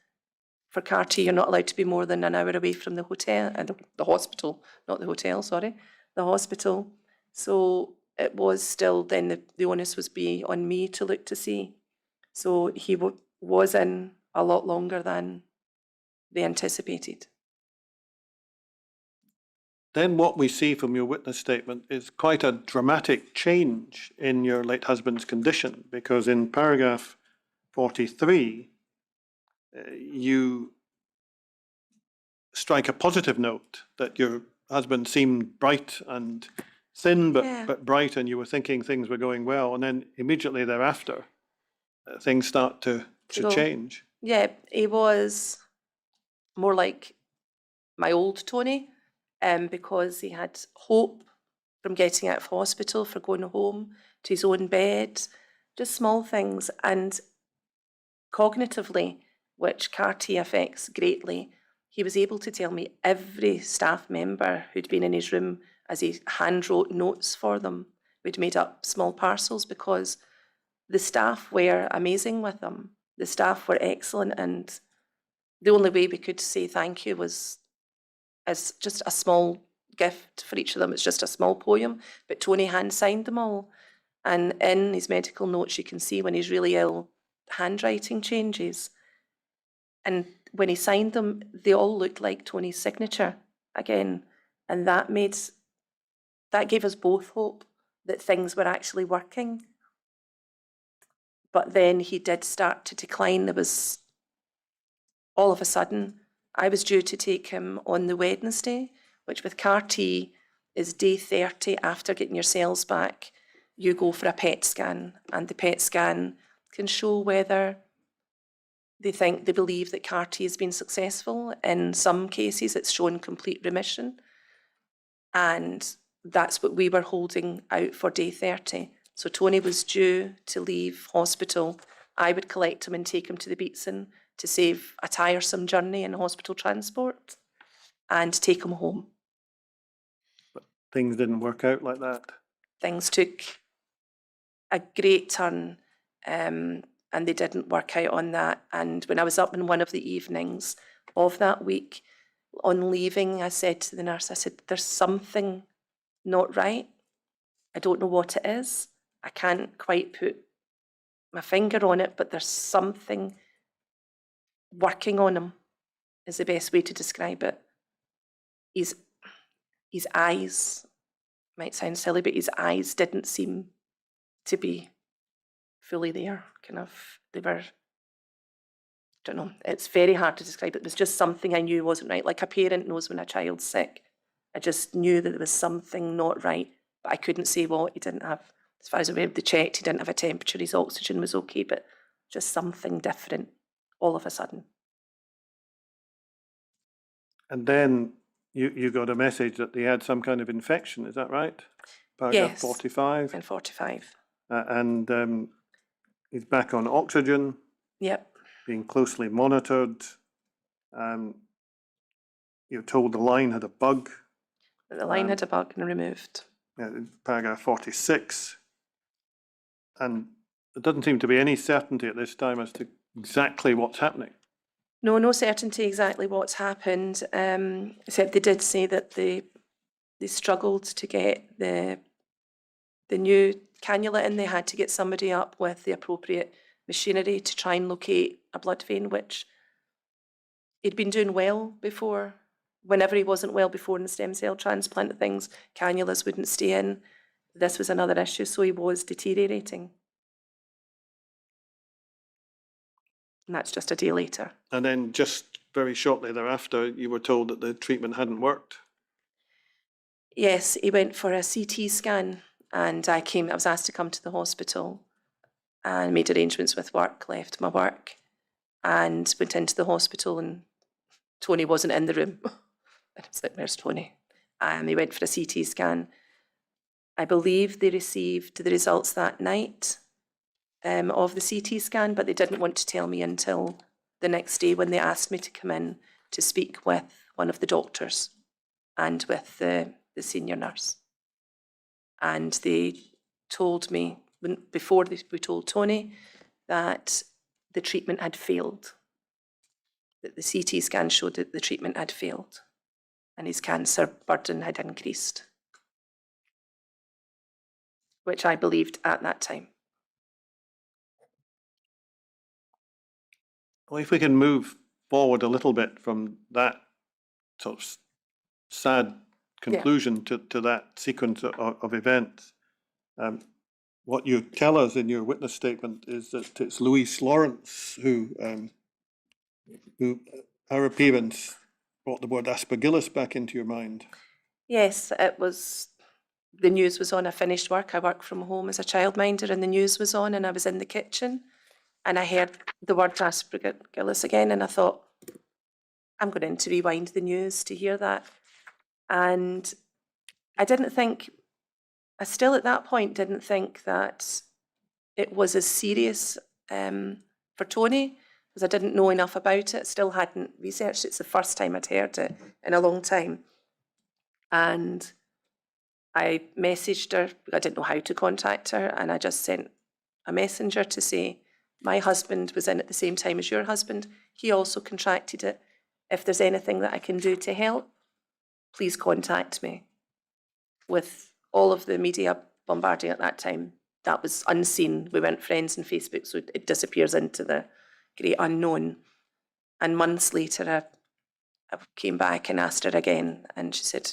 Speaker 4: For CAR-T, you're not allowed to be more than an hour away from the hotel, the hospital, not the hotel, sorry, the hospital. So it was still, then the onus was be on me to look to see. So he was in a lot longer than they anticipated.
Speaker 3: Then what we see from your witness statement is quite a dramatic change in your late husband's condition, because in paragraph 43, you strike a positive note that your husband seemed bright and thin, but bright, and you were thinking things were going well. And then immediately thereafter, things start to change.
Speaker 4: Yeah, he was more like my old Tony, because he had hope from getting out of hospital, for going home to his own bed, just small things. And cognitively, which CAR-T affects greatly, he was able to tell me every staff member who'd been in his room, as he hand wrote notes for them. We'd made up small parcels because the staff were amazing with him. The staff were excellent, and the only way we could say thank you was as just a small gift for each of them. It's just a small poem, but Tony hand-signed them all. And in his medical notes, you can see when he's really ill, handwriting changes. And when he signed them, they all looked like Tony's signature again. And that gave us both hope that things were actually working. But then he did start to decline. There was, all of a sudden, I was due to take him on the Wednesday, which with CAR-T is day 30 after getting your cells back. You go for a PET scan, and the PET scan can show whether they believe that CAR-T has been successful. In some cases, it's shown complete remission. And that's what we were holding out for day 30. So Tony was due to leave hospital. I would collect him and take him to the Beatson to save a tiresome journey in hospital transport and take him home.
Speaker 3: Things didn't work out like that.
Speaker 4: Things took a great turn, and they didn't work out on that. And when I was up in one of the evenings of that week, on leaving, I said to the nurse, I said, there's something not right. I don't know what it is. I can't quite put my finger on it, but there's something working on him, is the best way to describe it. His eyes, might sound silly, but his eyes didn't seem to be fully there. They were, I don't know, it's very hard to describe. It was just something I knew wasn't right. Like a parent knows when a child's sick. I just knew that there was something not right, but I couldn't say what. He didn't have, as far as I remember, they checked, he didn't have a temperature, his oxygen was okay, but just something different all of a sudden.
Speaker 3: And then you got a message that they had some kind of infection, is that right? Paragraph
Speaker 4: Yes.
Speaker 3: 45.
Speaker 4: And 45.
Speaker 3: And he's back on oxygen,
Speaker 4: Yep.
Speaker 3: being closely monitored. You're told the line had a bug.
Speaker 4: The line had a bug and removed.
Speaker 3: Paragraph 46. And there doesn't seem to be any certainty at this time as to exactly what's happening.
Speaker 4: No certainty exactly what's happened, except they did say that they struggled to get the new cannula in. They had to get somebody up with the appropriate machinery to try and locate a blood vein, which he'd been doing well before. Whenever he wasn't well before in the stem cell transplant things, cannulas wouldn't stay in. This was another issue, so he was deteriorating. And that's just a day later.
Speaker 3: And then just very shortly thereafter, you were told that the treatment hadn't worked.
Speaker 4: Yes, he went for a CT scan, and I was asked to come to the hospital and made arrangements with work, left my work and went into the hospital, and Tony wasn't in the room. And I was like, where's Tony? He went for a CT scan. I believe they received the results that night of the CT scan, but they didn't want to tell me until the next day when they asked me to come in to speak with one of the doctors and with the senior nurse. And they told me, before we told Tony, that the treatment had failed, that the CT scan showed that the treatment had failed and his cancer burden had increased, which I believed at that time.
Speaker 3: Well, if we can move forward a little bit from that sort of sad conclusion to that sequence of events, what you tell us in your witness statement is that it's Louise Lawrence who her appearance brought the word aspergillus back into your mind.
Speaker 4: Yes, it was. The news was on. I finished work. I work from home as a childminder, and the news was on, and I was in the kitchen, and I heard the word aspergillus again, and I thought, I'm going to rewind the news to hear that. And I still at that point didn't think that it was as serious for Tony, because I didn't know enough about it, still hadn't researched it. It's the first time I'd heard it in a long time. And I messaged her. I didn't know how to contact her, and I just sent a messenger to say, My husband was in at the same time as your husband. He also contracted it. If there's anything that I can do to help, please contact me. With all of the media bombarding at that time, that was unseen. We weren't friends on Facebook, so it disappears into the great unknown. And months later, I came back and asked her again, and she said,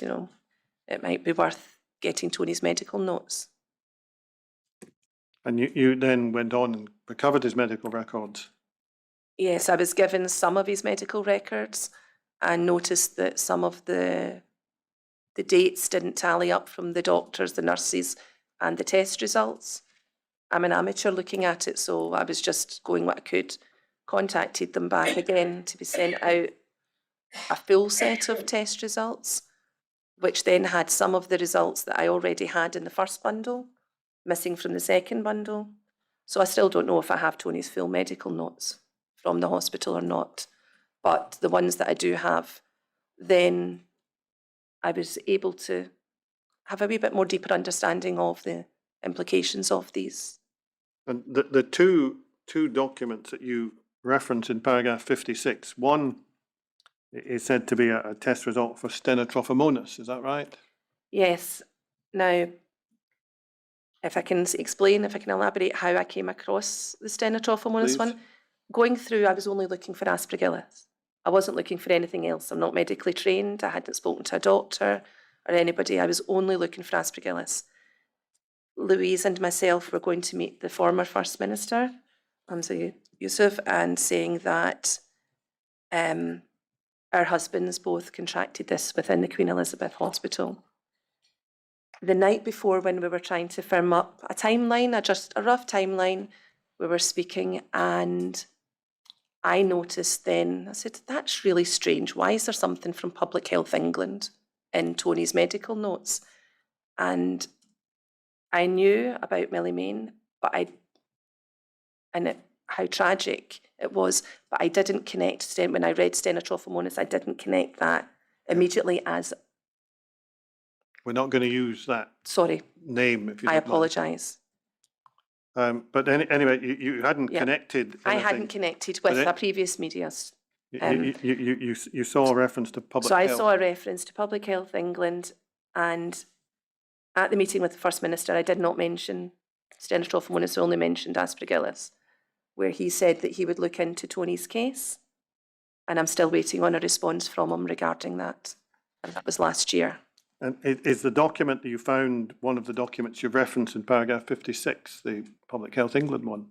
Speaker 4: it might be worth getting Tony's medical notes.
Speaker 3: And you then went on and recovered his medical records.
Speaker 4: Yes, I was given some of his medical records and noticed that some of the dates didn't tally up from the doctors, the nurses, and the test results. I'm an amateur looking at it, so I was just going what I could. Contacted them back again to be sent out a full set of test results, which then had some of the results that I already had in the first bundle, missing from the second bundle. So I still don't know if I have Tony's full medical notes from the hospital or not. But the ones that I do have, then I was able to have a wee bit more deeper understanding of the implications of these.
Speaker 3: And the two documents that you reference in paragraph 56, one is said to be a test result for stenotrophomonas, is that right?
Speaker 4: Yes. Now, if I can explain, if I can elaborate how I came across the stenotrophomonas
Speaker 3: Please.
Speaker 4: one, going through, I was only looking for aspergillus. I wasn't looking for anything else. I'm not medically trained. I hadn't spoken to a doctor or anybody. I was only looking for aspergillus. Louise and myself were going to meet the former First Minister, Hamza Yusuf, and saying that our husbands both contracted this within the Queen Elizabeth Hospital. The night before, when we were trying to firm up a timeline, a rough timeline, we were speaking, and I noticed then, I said, that's really strange. Why is there something from Public Health England in Tony's medical notes? And I knew about Millie Main, how tragic it was, but I didn't connect, when I read stenotrophomonas, I didn't connect that immediately as...
Speaker 3: We're not going to use that
Speaker 4: Sorry,
Speaker 3: name if you
Speaker 4: I
Speaker 3: don't mind.
Speaker 4: apologise.
Speaker 3: But anyway, you hadn't
Speaker 4: Yeah.
Speaker 3: connected
Speaker 4: I
Speaker 3: anything.
Speaker 4: hadn't connected with
Speaker 3: But
Speaker 4: a previous media.
Speaker 3: You saw a reference to public
Speaker 4: So I
Speaker 3: health.
Speaker 4: saw a reference to Public Health England, and at the meeting with the First Minister, I did not mention stenotrophomonas, only mentioned aspergillus, where he said that he would look into Tony's case, and I'm still waiting on a response from him regarding that. And that was last year.
Speaker 3: And is the document that you found one of the documents you've referenced in paragraph 56, the Public Health England one?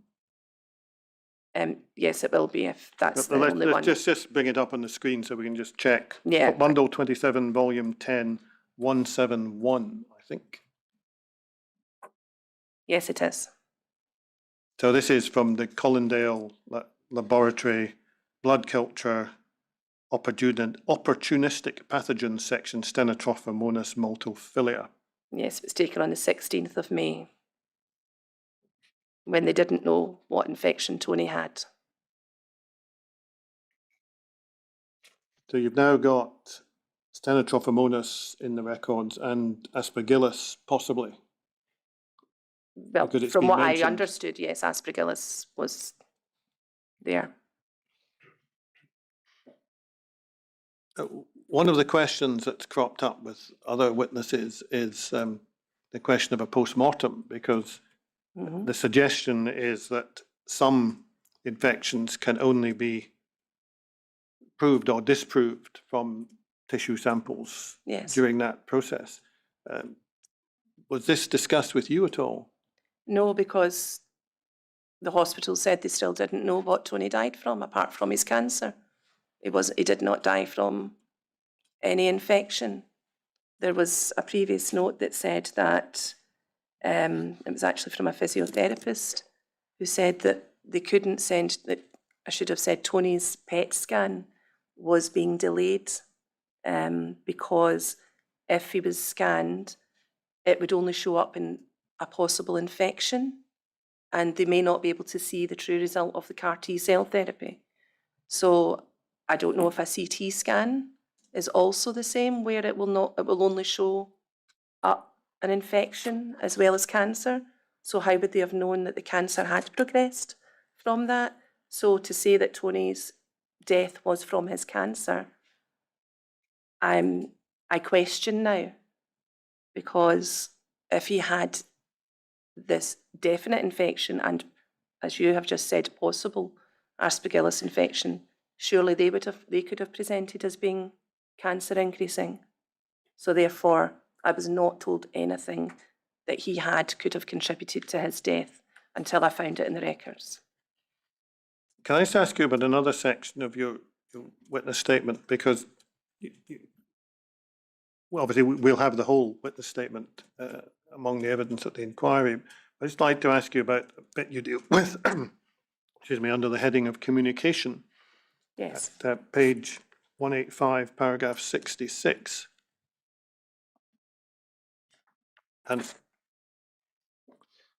Speaker 4: Yes, it will be, if that's the only one.
Speaker 3: Let's just bring it up on the screen so we can just check.
Speaker 4: Yeah.
Speaker 3: Bundle 27, volume 10, 171, I think.
Speaker 4: Yes, it is.
Speaker 3: So this is from the Collindale Laboratory Blood Culture Opportunistic Pathogens section, Stenotrophomonas multifilia.
Speaker 4: Yes, it was taken on the 16th of May, when they didn't know what infection Tony had.
Speaker 3: So you've now got stenotrophomonas in the records and aspergillus possibly.
Speaker 4: Well,
Speaker 3: Because it's
Speaker 4: from
Speaker 3: been
Speaker 4: what I
Speaker 3: mentioned.
Speaker 4: understood, yes, aspergillus was there.
Speaker 3: One of the questions that's cropped up with other witnesses is the question of a post-mortem, because the suggestion is that some infections can only be proved or disproved from tissue samples
Speaker 4: Yes.
Speaker 3: during that process. Was this discussed with you at all?
Speaker 4: No, because the hospital said they still didn't know what Tony died from, apart from his cancer. He did not die from any infection. There was a previous note that said that, it was actually from a physiotherapist, who said that they couldn't send, that I should have said Tony's PET scan was being delayed, because if he was scanned, it would only show up in a possible infection, and they may not be able to see the true result of the CAR T cell therapy. So I don't know if a CT scan is also the same, where it will only show up an infection as well as cancer. So how would they have known that the cancer had progressed from that. So to say that Tony's death was from his cancer, I question now, because if he had this definite infection and, as you have just said, possible aspergillus infection, surely they could have presented as being cancer increasing. So therefore, I was not told anything that he had could have contributed to his death until I found it in the records.
Speaker 3: Can I just ask you about another section of your witness statement? Because well, obviously we'll have the whole witness statement among the evidence at the inquiry. I'd just like to ask you about a bit you deal with, excuse me, under the heading of communication.
Speaker 4: Yes.
Speaker 3: At page 185, paragraph 66. And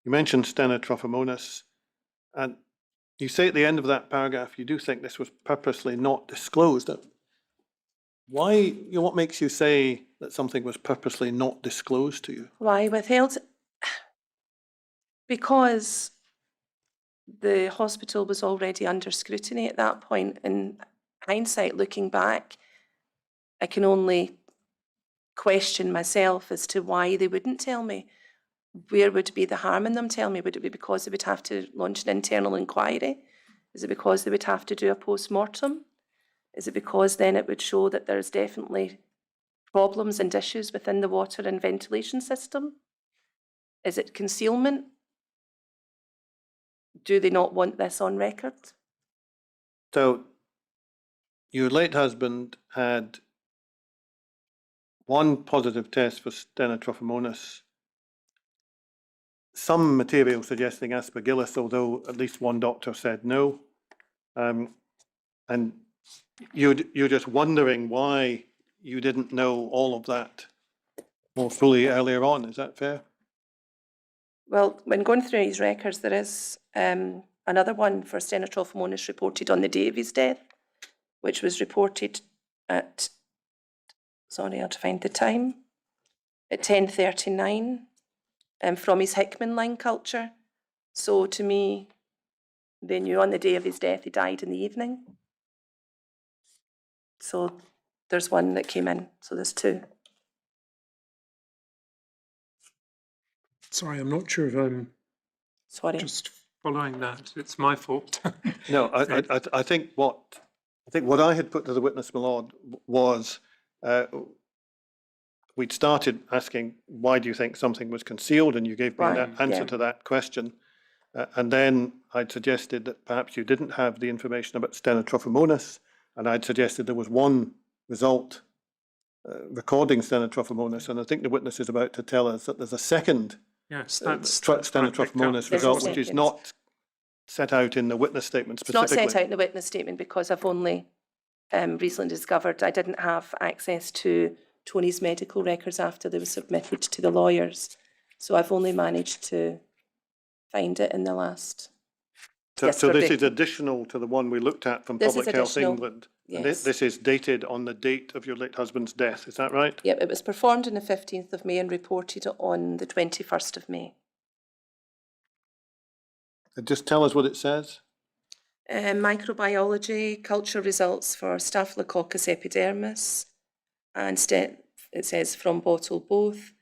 Speaker 3: you mentioned Stenotrophomonas, and you say at the end of that paragraph, you do think this was purposely not disclosed. Why, what makes you say that something was purposely not disclosed to you?
Speaker 4: Why withheld? Because the hospital was already under scrutiny at that point. In hindsight, looking back, I can only question myself as to why they wouldn't tell me. Where would be the harm in them telling me? Would it be because they would have to launch an internal inquiry? Is it because they would have to do a post-mortem? Is it because then it would show that there's definitely problems and issues within the water and ventilation system? Is it concealment? Do they not want this on record?
Speaker 3: So, your late husband had one positive test for Stenotrophomonas, some material suggesting aspergillus, although at least one doctor said no. And you're just wondering why you didn't know all of that more fully earlier on. Is that fair?
Speaker 4: Well, when going through his records, there is another one for Stenotrophomonas reported on the day of his death, which was reported at, sorry, I have to find the time, at 10:39 from his Hickman line culture. So to me, they knew on the day of his death he died in the evening. So there's one that came in, so there's two.
Speaker 1: Sorry, I'm not sure if I'm
Speaker 4: Sorry.
Speaker 1: just following that. It's my fault.
Speaker 3: No, I think what I had put to the witness, my lord, was we'd started asking, why do you think something was concealed? And you gave me
Speaker 4: Right,
Speaker 3: an answer
Speaker 4: yeah.
Speaker 3: to that question. And then I'd suggested that perhaps you didn't have the information about Stenotrophomonas, and I'd suggested there was one result recording Stenotrophomonas, and I think the witness is about to tell us that there's a second
Speaker 1: Yes, that's
Speaker 3: Stenotrophomonas
Speaker 4: There's
Speaker 3: result,
Speaker 4: a
Speaker 3: which is
Speaker 4: second.
Speaker 3: not set out in the witness statement
Speaker 4: It's not
Speaker 3: specifically.
Speaker 4: set out in the witness statement because I've only recently discovered I didn't have access to Tony's medical records after they were submitted to the lawyers. So I've only managed to find it in the last.
Speaker 3: So this
Speaker 4: yesterday.
Speaker 3: is additional to the one we looked at from
Speaker 4: This is
Speaker 3: Public Health
Speaker 4: additional,
Speaker 3: England. And
Speaker 4: yes.
Speaker 3: this is dated on the date of your late husband's death, is that right?
Speaker 4: Yep, it was performed on the 15th of May and reported on the 21st of May.
Speaker 3: And just tell us what it says.
Speaker 4: Microbiology, culture results for Staphylococcus epidermis, and it says from bottle both.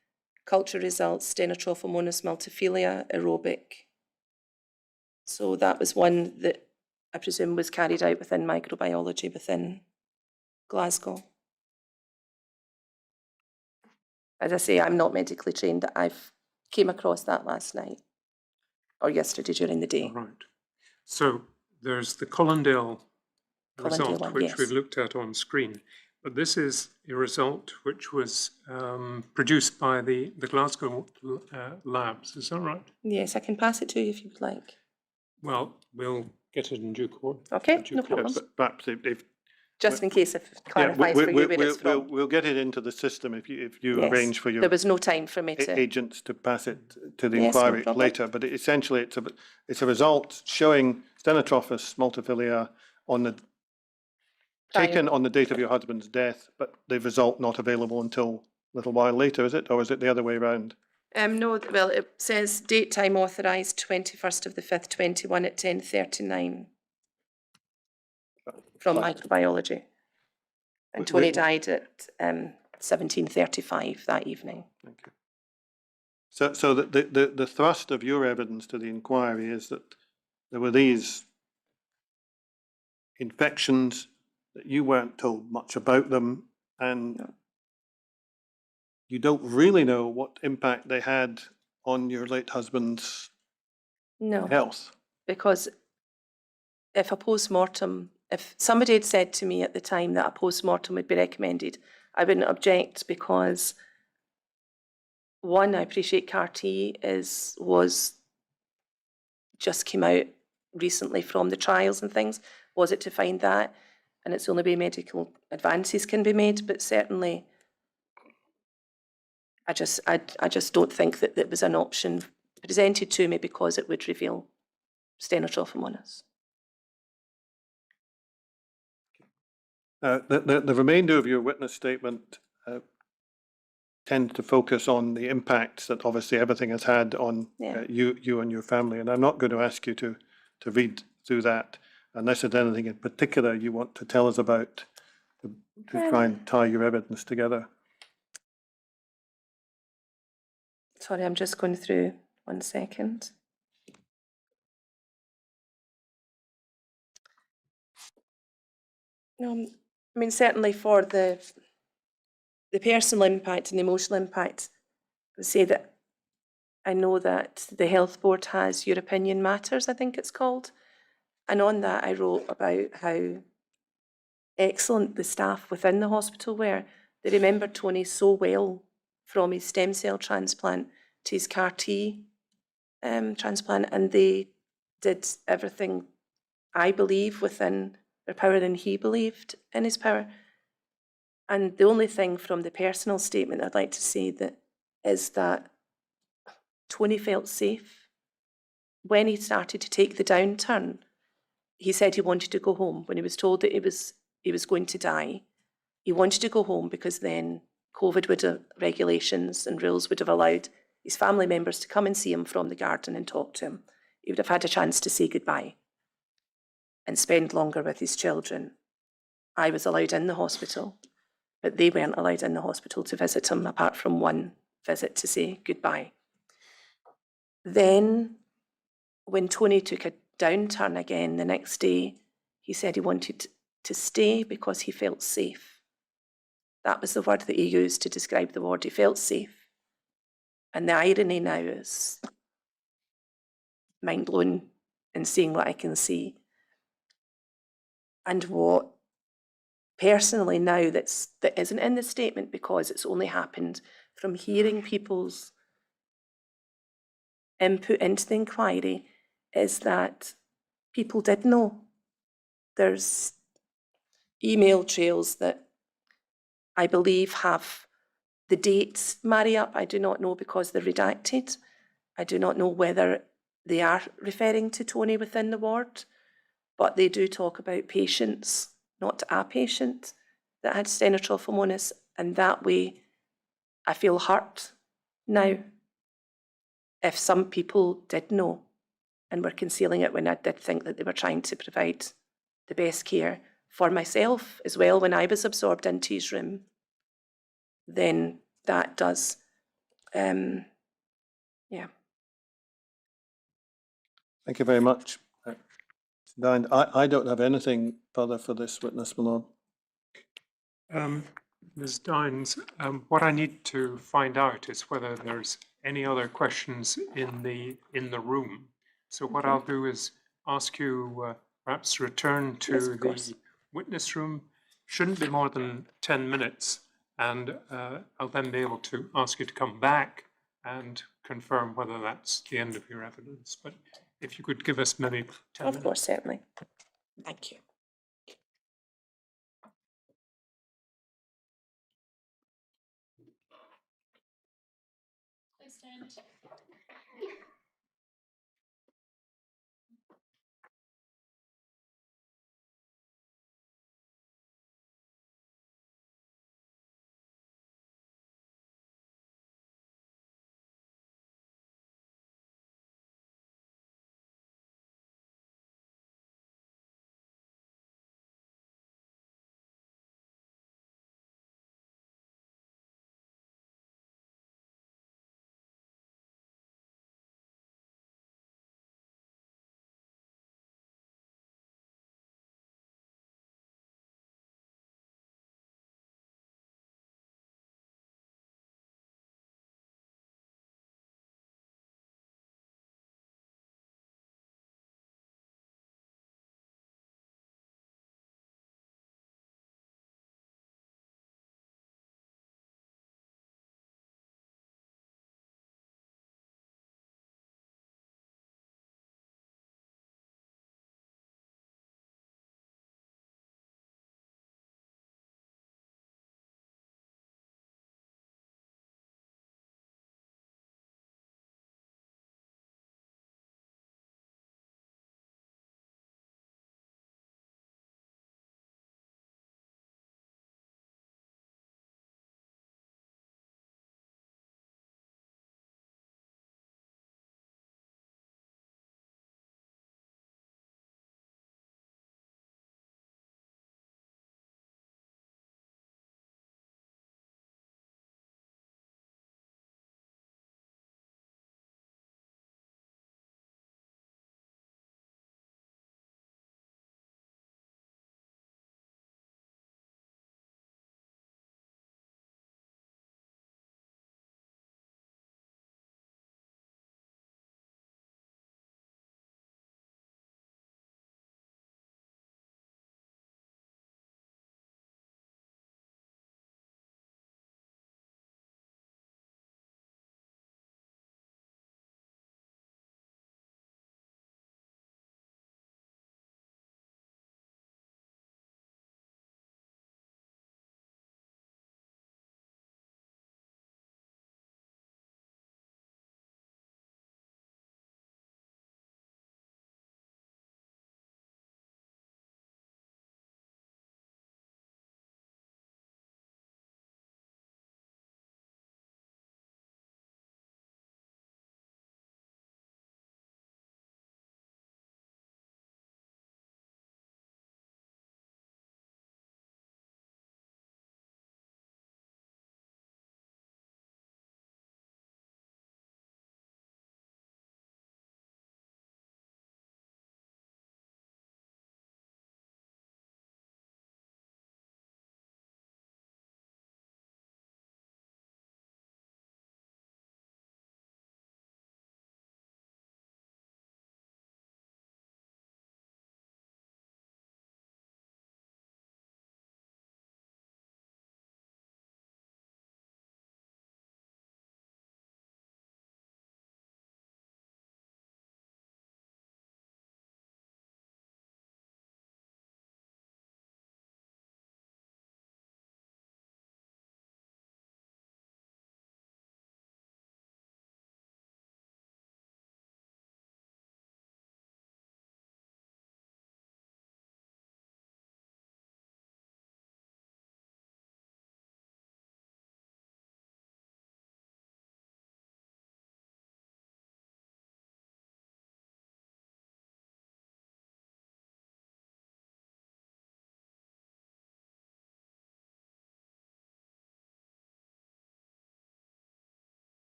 Speaker 4: Culture results, Stenotrophomonas multifilia, aerobic. So that was one that I presume was carried out within microbiology within Glasgow. As I say, I'm not medically trained. I've came across that last night or yesterday during the day.
Speaker 1: All right. So there's the Collindale result,
Speaker 4: one,
Speaker 1: which
Speaker 4: yes.
Speaker 1: we've looked at on screen. But this is a result which was produced by the Glasgow labs. Is that right?
Speaker 4: Yes, I can pass it to you if you would like.
Speaker 1: Well, we'll get it in due course.
Speaker 4: Okay, no problem.
Speaker 3: But perhaps if
Speaker 4: Just in case it clarifies for you where it's from.
Speaker 3: we'll get it into the system if you
Speaker 4: Yes.
Speaker 3: arrange for your
Speaker 4: There was no time for me to.
Speaker 3: agents to pass it to the
Speaker 4: Yes, no
Speaker 3: inquiry
Speaker 4: problem.
Speaker 3: later. But essentially, it's a result showing Stenotrophomonas multifilia on the taken on the date of your husband's death, but the result not available until a little while later, is it, or is it the other way around?
Speaker 4: No, well, it says date time authorised 21st of the 5th, 21 at 10:39 from microbiology. And Tony died at 17:35 that evening.
Speaker 3: Thank you. So the thrust of your evidence to the inquiry is that there were these infections that you weren't told much about them, and you don't really know what impact they had on your late husband's
Speaker 4: No,
Speaker 3: health.
Speaker 4: because if somebody had said to me at the time that a post-mortem would be recommended, I wouldn't object, because one, I appreciate CAR-T was just came out recently from the trials and things. Was it to find that? And it's the only way medical advances can be made, but certainly I just don't think that it was an option presented to me because it would reveal Stenotrophomonas.
Speaker 3: The remainder of your witness statement tends to focus on the impacts that obviously everything has had on you and your family. And I'm not going to ask you to read through that unless there's anything in particular you want to tell us about to try and tie your evidence together.
Speaker 4: Sorry, I'm just going through 1 second. No, I mean, certainly for the personal impact and the emotional impact, I would say that I know that the health board has Your Opinion Matters, I think it's called. And on that, I wrote about how excellent the staff within the hospital were. They remembered Tony so well, from his stem cell transplant to his CAR-T transplant, and they did everything, I believe, within their power, and he believed in his power. And the only thing from the personal statement I'd like to say is that Tony felt safe. When he started to take the downturn, he said he wanted to go home. When he was told that he was going to die, he wanted to go home, because then COVID regulations and rules would have allowed his family members to come and see him from the garden and talk to him. He would have had a chance to say goodbye and spend longer with his children. I was allowed in the hospital, but they weren't allowed in the hospital to visit him, apart from one visit to say goodbye. Then, when Tony took a downturn again the next day, he said he wanted to stay because he felt safe. That was the word that he used to describe the ward. He felt safe. And the irony now is mind-blowing in seeing what I can see. And what personally now that isn't in the statement, because it's only happened from hearing people's input into the inquiry, is that people did know. There's email trails that I believe have the dates marry up. I do not know, because they're redacted. I do not know whether they are referring to Tony within the ward, but they do talk about patients, not a patient, that had Stenotrophomonas, and that way I feel hurt now. If some people did know and were concealing it, when I did think that they were trying to provide the best care for myself as well when I was absorbed into his room, then that does, yeah.
Speaker 3: Thank you very much. Dynes, I don't have anything further for this witness, Malone.
Speaker 1: Ms. Dynes, what I need to find out is whether there's any other questions in the room. So what I'll do is ask you perhaps return to the witness room. Shouldn't be more than 10 minutes, and I'll then be able to ask you to come back and confirm whether that's the end of your evidence. But if you could give us maybe 10 minutes.
Speaker 4: Of course, certainly. Thank you.
Speaker 5: Please stand.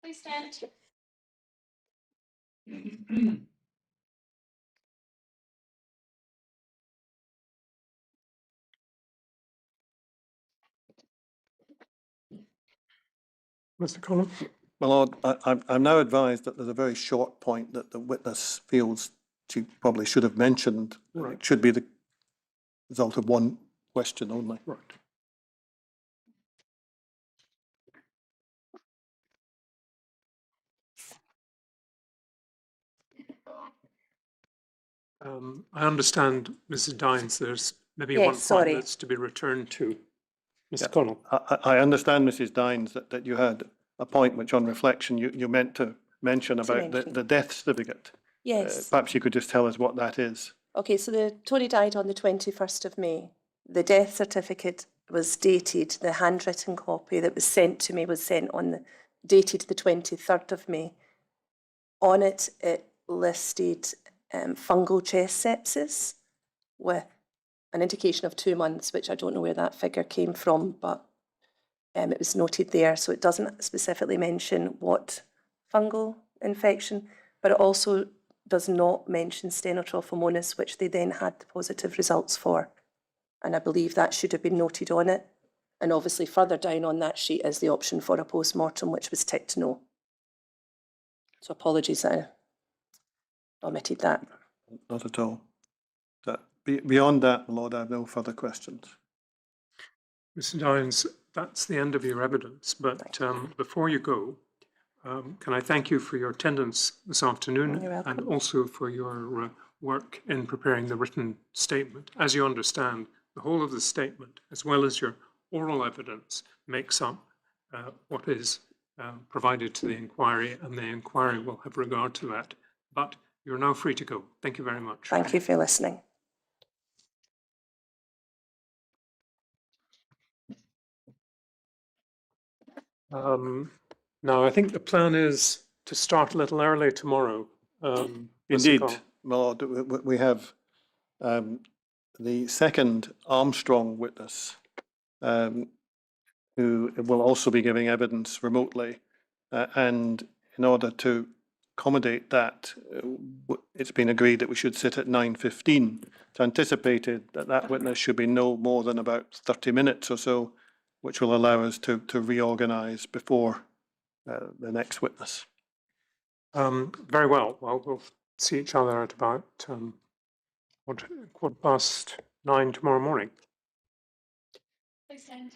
Speaker 5: Please stand.
Speaker 1: Mr. Connell?
Speaker 3: My Lord, I'm now advised that there's a very short point that the witness feels she probably should have mentioned.
Speaker 1: Right.
Speaker 3: It should be the result of one question only.
Speaker 1: Right. I understand, Mrs. Dynes, there's maybe
Speaker 4: Yes,
Speaker 1: one point
Speaker 4: sorry.
Speaker 1: that's to be returned to. Mr.
Speaker 3: Yeah.
Speaker 1: Connell?
Speaker 3: I understand, Mrs. Dynes, that you had a point which on reflection you meant to mention about
Speaker 4: mention.
Speaker 3: the death certificate.
Speaker 4: Yes.
Speaker 3: Perhaps you could just tell us what that is.
Speaker 4: Okay, so Tony died on the 21st of May. The death certificate was dated, the handwritten copy that was sent to me was sent dated the 23rd of May. On it, it listed fungal chest sepsis with an indication of 2 months, which I don't know where that figure came from, but it was noted there. So it doesn't specifically mention what fungal infection, but it also does not mention stenotrophomonas, which they then had the positive results for. And I believe that should have been noted on it. And obviously further down on that sheet is the option for a post-mortem, which was ticked no. So apologies that I omitted that.
Speaker 3: Not at all. Beyond that, my Lord, I have no further questions.
Speaker 1: Mr. Dynes, that's the end of your evidence, but before you go, can I thank you for your attendance this afternoon
Speaker 4: You're welcome.
Speaker 1: and also for your work in preparing the written statement. As you understand, the whole of the statement, as well as your oral evidence, makes up what is provided to the inquiry, and the inquiry will have regard to that. But you're now free to go. Thank you very much.
Speaker 4: Thank you for listening.
Speaker 1: Now, I think the plan is to start a little early tomorrow. Mr.
Speaker 3: Indeed,
Speaker 1: Connell.
Speaker 3: my Lord, we have the second Armstrong witness who will also be giving evidence remotely. And in order to accommodate that, it's been agreed that we should sit at 9:15. It's anticipated that that witness should be no more than about 30 minutes or so, which will allow us to reorganise before the next witness.
Speaker 1: Very well. Well, we'll see each other at about 9:15 tomorrow morning.
Speaker 5: Please stand.